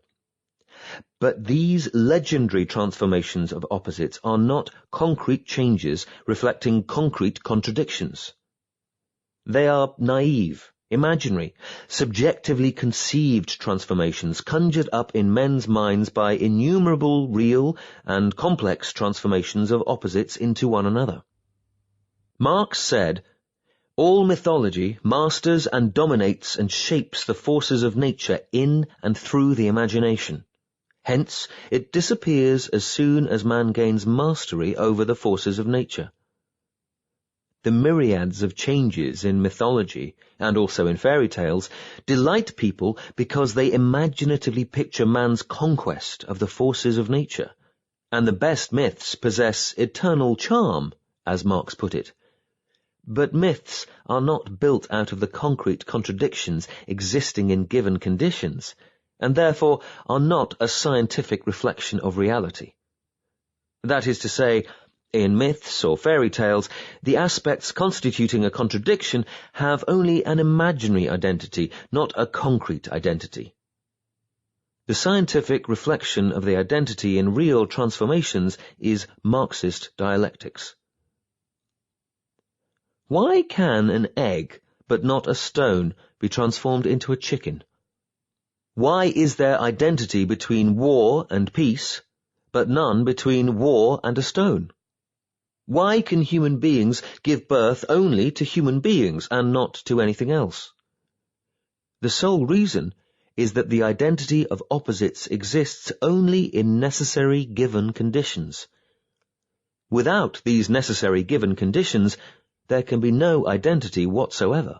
But these legendary transformations of opposites are not concrete changes reflecting concrete contradictions. They are naive, imaginary, subjectively conceived transformations conjured up in men's minds by innumerable real and complex transformations of opposites into one another. Marx said, "All mythology masters and dominates and shapes the forces of nature in and through the imagination. Hence, it disappears as soon as man gains mastery over the forces of nature." The myriads of changes in mythology, and also in fairy tales, delight people because they imaginatively picture man's conquest of the forces of nature, and the best myths possess eternal charm, as Marx put it. But myths are not built out of the concrete contradictions existing in given conditions, and therefore are not a scientific reflection of reality. That is to say, in myths or fairy tales, the aspects constituting a contradiction have only an imaginary identity, not a concrete identity. The scientific reflection of the identity in real transformations is Marxist dialectics. Why can an egg, but not a stone, be transformed into a chicken? Why is there identity between war and peace, but none between war and a stone? Why can human beings give birth only to human beings and not to anything else? The sole reason is that the identity of opposites exists only in necessary given conditions. Without these necessary given conditions, there can be no identity whatsoever.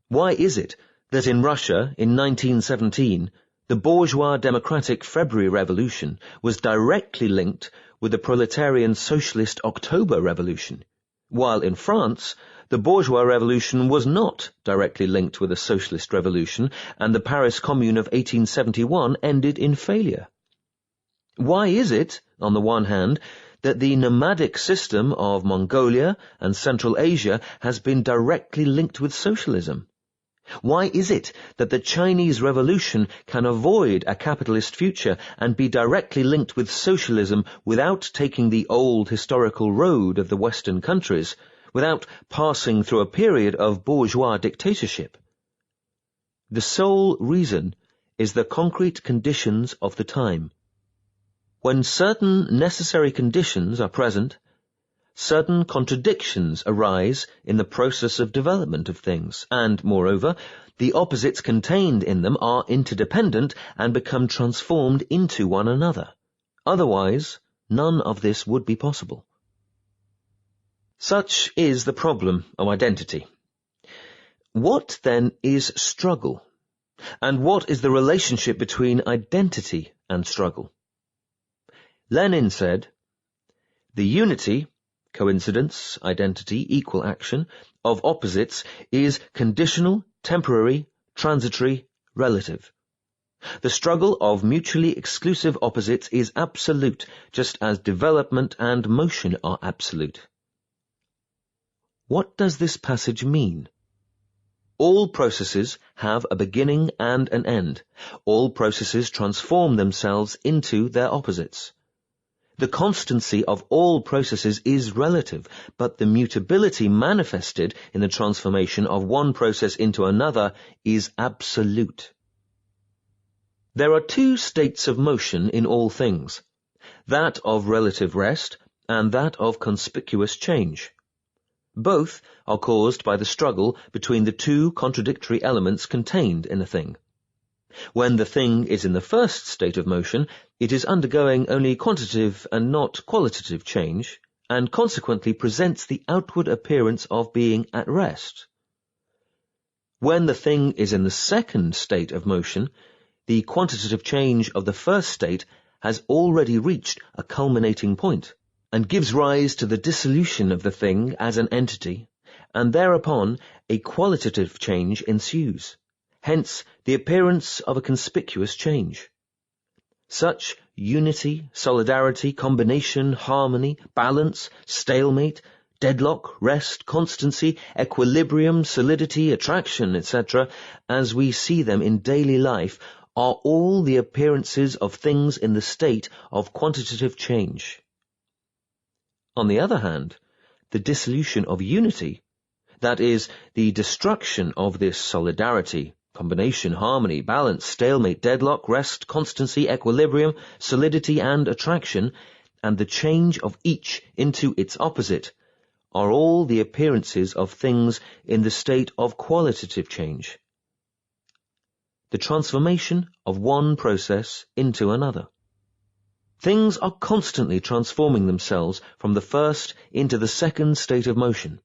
Why is it that in Russia in 1917, the bourgeois democratic February Revolution was directly linked with the proletarian socialist October Revolution, while in France, the bourgeois revolution was not directly linked with a socialist revolution, and the Paris Commune of 1871 ended in failure? Why is it, on the one hand, that the nomadic system of Mongolia and Central Asia has been directly linked with socialism? Why is it that the Chinese Revolution can avoid a capitalist future and be directly linked with socialism without taking the old historical road of the Western countries, without passing through a period of bourgeois dictatorship? The sole reason is the concrete conditions of the time. When certain necessary conditions are present, certain contradictions arise in the process of development of things, and, moreover, the opposites contained in them are interdependent and become transformed into one another. Otherwise, none of this would be possible. Such is the problem of identity. What, then, is struggle? And what is the relationship between identity and struggle? Lenin said, "The unity, coincidence, identity, equal action, of opposites is conditional, temporary, transitory, relative. The struggle of mutually exclusive opposites is absolute, just as development and motion are absolute." What does this passage mean? All processes have a beginning and an end. All processes transform themselves into their opposites. The constancy of all processes is relative, but the mutability manifested in the transformation of one process into another is absolute. There are two states of motion in all things, that of relative rest and that of conspicuous change. Both are caused by the struggle between the two contradictory elements contained in a thing. When the thing is in the first state of motion, it is undergoing only quantitative and not qualitative change, and consequently presents the outward appearance of being at rest. When the thing is in the second state of motion, the quantitative change of the first state has already reached a culminating point, and gives rise to the dissolution of the thing as an entity, and thereupon a qualitative change ensues, hence the appearance of a conspicuous change. Such unity, solidarity, combination, harmony, balance, stalemate, deadlock, rest, constancy, equilibrium, solidity, attraction, etc., as we see them in daily life, are all the appearances of things in the state of quantitative change. On the other hand, the dissolution of unity, that is, the destruction of this solidarity, combination, harmony, balance, stalemate, deadlock, rest, constancy, equilibrium, solidity, and attraction, and the change of each into its opposite, are all the appearances of things in the state of qualitative change. The transformation of one process into another. Things are constantly transforming themselves from the first into the second state of motion.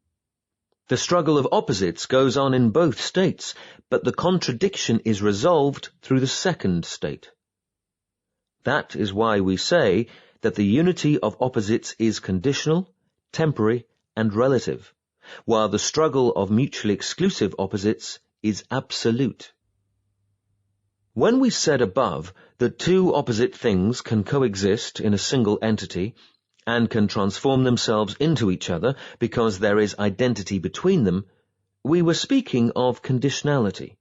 The struggle of opposites goes on in both states, but the contradiction is resolved through the second state. That is why we say that the unity of opposites is conditional, temporary, and relative, while the struggle of mutually exclusive opposites is absolute. When we said above that two opposite things can coexist in a single entity and can transform themselves into each other because there is identity between them, we were speaking of conditionality.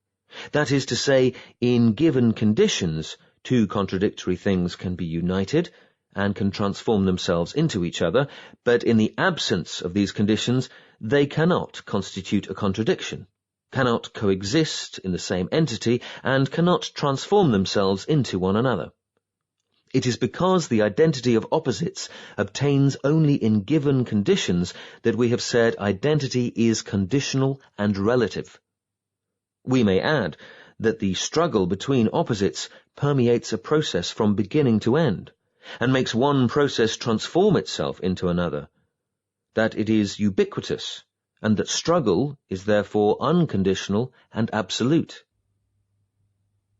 That is to say, in given conditions, two contradictory things can be united and can transform themselves into each other, but in the absence of these conditions, they cannot constitute a contradiction, cannot coexist in the same entity, and cannot transform themselves into one another. It is because the identity of opposites obtains only in given conditions that we have said identity is conditional and relative. We may add that the struggle between opposites permeates a process from beginning to end, and makes one process transform itself into another, that it is ubiquitous, and that struggle is therefore unconditional and absolute.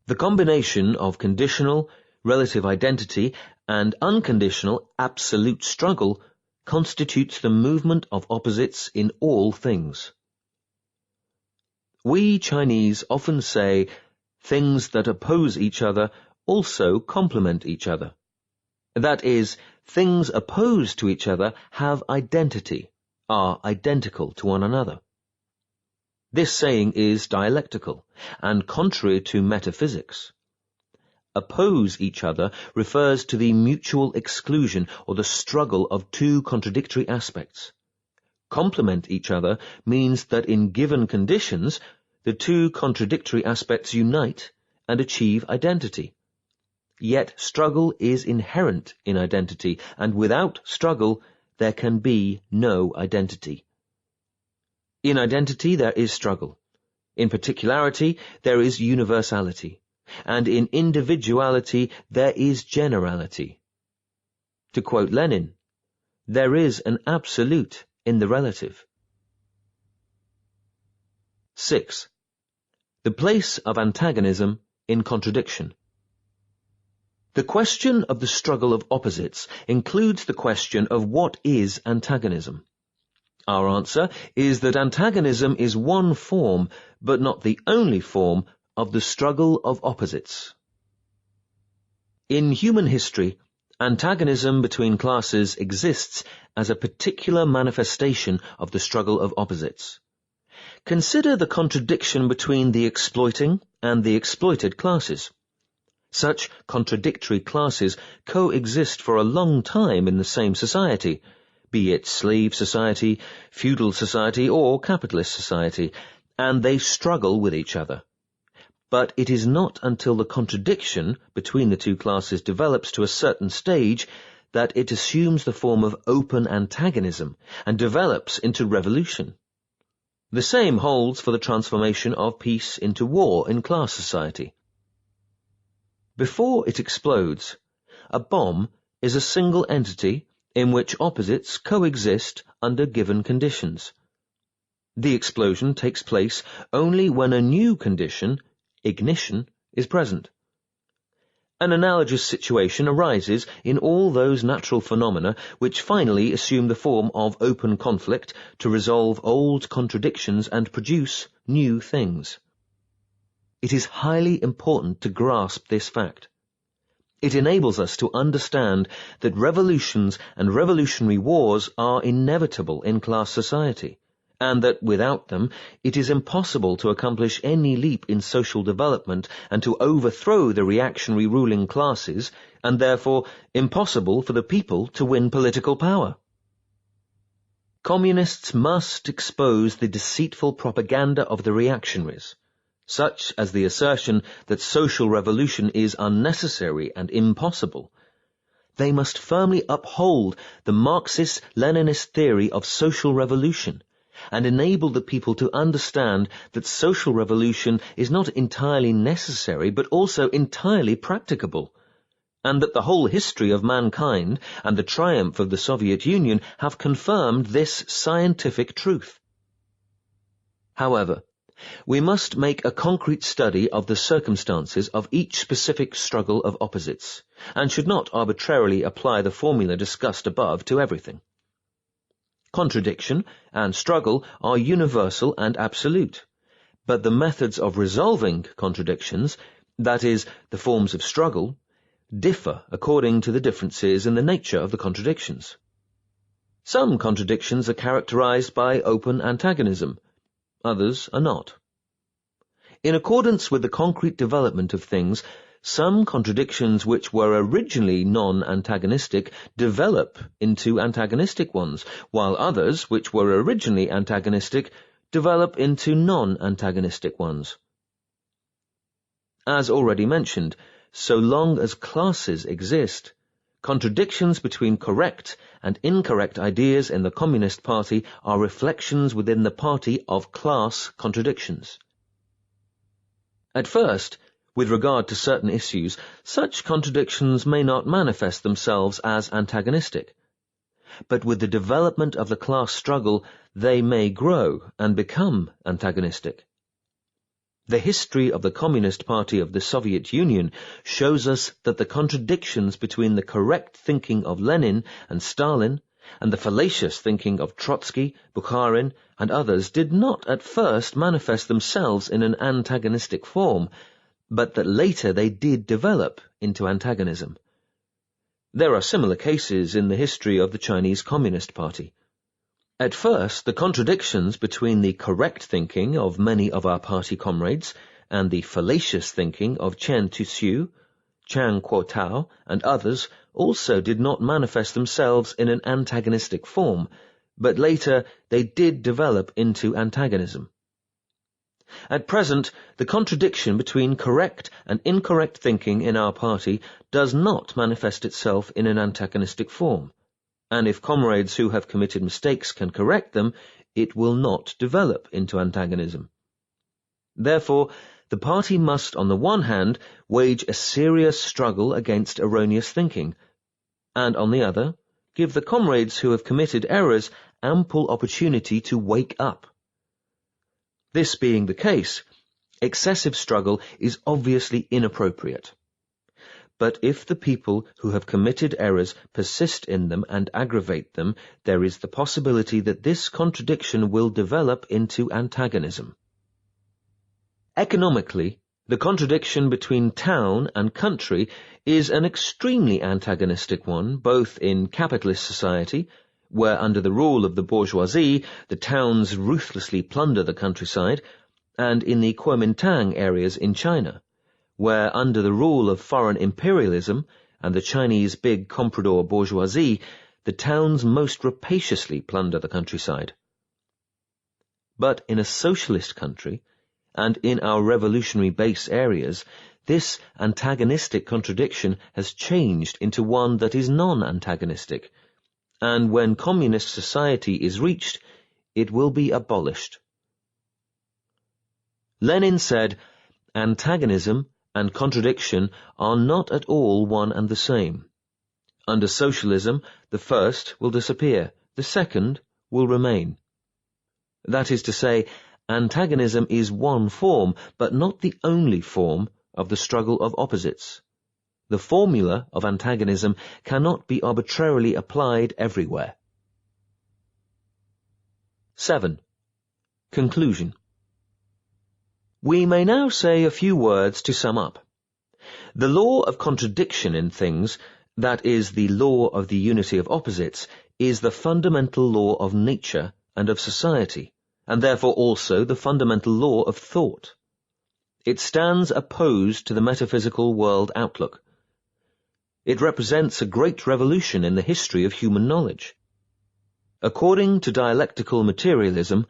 The combination of conditional, relative identity, and unconditional, absolute struggle constitutes the movement of opposites in all things. We Chinese often say, things that oppose each other also complement each other. That is, things opposed to each other have identity, are identical to one another. This saying is dialectical and contrary to metaphysics. Oppose each other refers to the mutual exclusion or the struggle of two contradictory aspects. Complement each other means that in given conditions, the two contradictory aspects unite and achieve identity. Yet struggle is inherent in identity, and without struggle there can be no identity. In identity there is struggle. In particularity there is universality, and in individuality there is generality. To quote Lenin, there is an absolute in the relative. 6. The place of antagonism in contradiction. The question of the struggle of opposites includes the question of what is antagonism. Our answer is that antagonism is one form, but not the only form, of the struggle of opposites. In human history, antagonism between classes exists as a particular manifestation of the struggle of opposites. Consider the contradiction between the exploiting and the exploited classes. Such contradictory classes coexist for a long time in the same society, be it slave society, feudal society, or capitalist society, and they struggle with each other. But it is not until the contradiction between the two classes develops to a certain stage that it assumes the form of open antagonism and develops into revolution. The same holds for the transformation of peace into war in class society. Before it explodes, a bomb is a single entity in which opposites coexist under given conditions. The explosion takes place only when a new condition, ignition, is present. An analogous situation arises in all those natural phenomena which finally assume the form of open conflict to resolve old contradictions and produce new things. It is highly important to grasp this fact. It enables us to understand that revolutions and revolutionary wars are inevitable in class society, and that without them it is impossible to accomplish any leap in social development and to overthrow the reactionary ruling classes, and therefore impossible for the people to win political power. Communists must expose the deceitful propaganda of the reactionaries, such as the assertion that social revolution is unnecessary and impossible. They must firmly uphold the Marxist-Leninist theory of social revolution and enable the people to understand that social revolution is not entirely necessary but also entirely practicable, and that the whole history of mankind and the triumph of the Soviet Union have confirmed this scientific truth. However, we must make a concrete study of the circumstances of each specific struggle of opposites, and should not arbitrarily apply the formula discussed above to everything. Contradiction and struggle are universal and absolute, but the methods of resolving contradictions, that is, the forms of struggle, differ according to the differences in the nature of the contradictions. Some contradictions are characterized by open antagonism, others are not. In accordance with the concrete development of things, some contradictions which were originally non-antagonistic develop into antagonistic ones, while others which were originally antagonistic develop into non-antagonistic ones. As already mentioned, so long as classes exist, contradictions between correct and incorrect ideas in the Communist Party are reflections within the party of class contradictions. At first, with regard to certain issues, such contradictions may not manifest themselves as antagonistic, but with the development of the class struggle, they may grow and become antagonistic. The history of the Communist Party of the Soviet Union shows us that the contradictions between the correct thinking of Lenin and Stalin and the fallacious thinking of Trotsky, Bukharin, and others did not at first manifest themselves in an antagonistic form, but that later they did develop into antagonism. There are similar cases in the history of the Chinese Communist Party. At first, the contradictions between the correct thinking of many of our party comrades and the fallacious thinking of Chen Tuxiu, Chiang Kuo-tao, and others also did not manifest themselves in an antagonistic form, but later they did develop into antagonism. At present, the contradiction between correct and incorrect thinking in our party does not manifest itself in an antagonistic form, and if comrades who have committed mistakes can correct them, it will not develop into antagonism. Therefore, the party must, on the one hand, wage a serious struggle against erroneous thinking, and on the other, give the comrades who have committed errors ample opportunity to wake up. This being the case, excessive struggle is obviously inappropriate. But if the people who have committed errors persist in them and aggravate them, there is the possibility that this contradiction will develop into antagonism. Economically, the contradiction between town and country is an extremely antagonistic one, both in capitalist society, where under the rule of the bourgeoisie the towns ruthlessly plunder the countryside, and in the Kuomintang areas in China, where under the rule of foreign imperialism and the Chinese big comprador bourgeoisie, the towns most rapaciously plunder the countryside. But in a socialist country, and in our revolutionary base areas, This antagonistic contradiction has changed into one that is non-antagonistic, and when communist society is reached, it will be abolished. Lenin said, "Antagonism and contradiction are not at all one and the same. Under socialism, the first will disappear, the second will remain." That is to say, antagonism is one form, but not the only form, of the struggle of opposites. The formula of antagonism cannot be arbitrarily applied everywhere. 7. Conclusion. We may now say a few words to sum up. The law of contradiction in things, that is, the law of the unity of opposites, is the fundamental law of nature and of society, and therefore also the fundamental law of thought. It stands opposed to the metaphysical world outlook. It represents a great revolution in the history of human knowledge. According to dialectical materialism,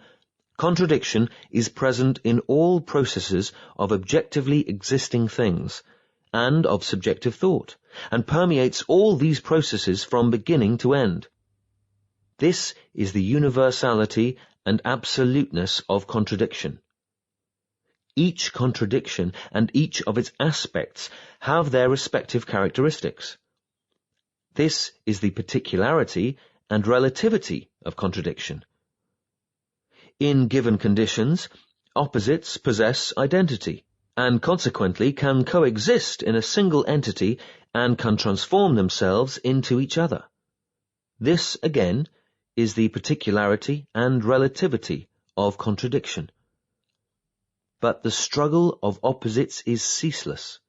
contradiction is present in all processes of objectively existing things and of subjective thought, and permeates all these processes from beginning to end. This is the universality and absoluteness of contradiction. Each contradiction and each of its aspects have their respective characteristics. This is the particularity and relativity of contradiction. In given conditions, opposites possess identity, and consequently can coexist in a single entity and can transform themselves into each other. This, again, is the particularity and relativity of contradiction. But the struggle of opposites is ceaseless.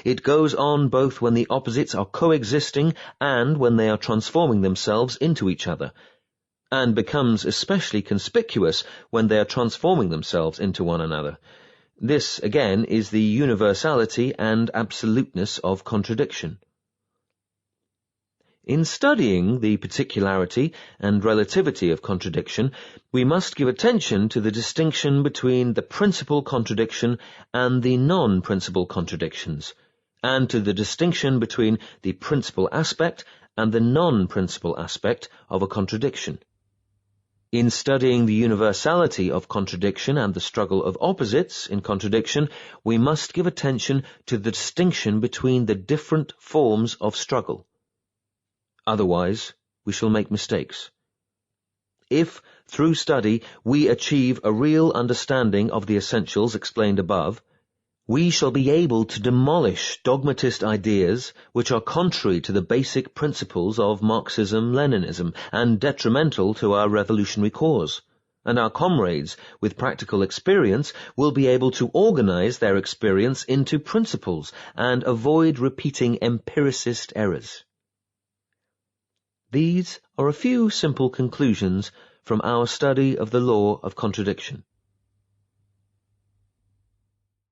It goes on both when the opposites are coexisting and when they are transforming themselves into each other, and becomes especially conspicuous when they are transforming themselves into one another. This, again, is the universality and absoluteness of contradiction. In studying the particularity and relativity of contradiction, we must give attention to the distinction between the principal contradiction and the non-principal contradictions, and to the distinction between the principal aspect and the non-principal aspect of a contradiction. In studying the universality of contradiction and the struggle of opposites in contradiction, we must give attention to the distinction between the different forms of struggle. Otherwise, we shall make mistakes. If, through study, we achieve a real understanding of the essentials explained above, we shall be able to demolish dogmatist ideas which are contrary to the basic principles of Marxism-Leninism and detrimental to our revolutionary cause, and our comrades with practical experience will be able to organize their experience into principles and avoid repeating empiricist errors. These are a few simple conclusions from our study of the law of contradiction.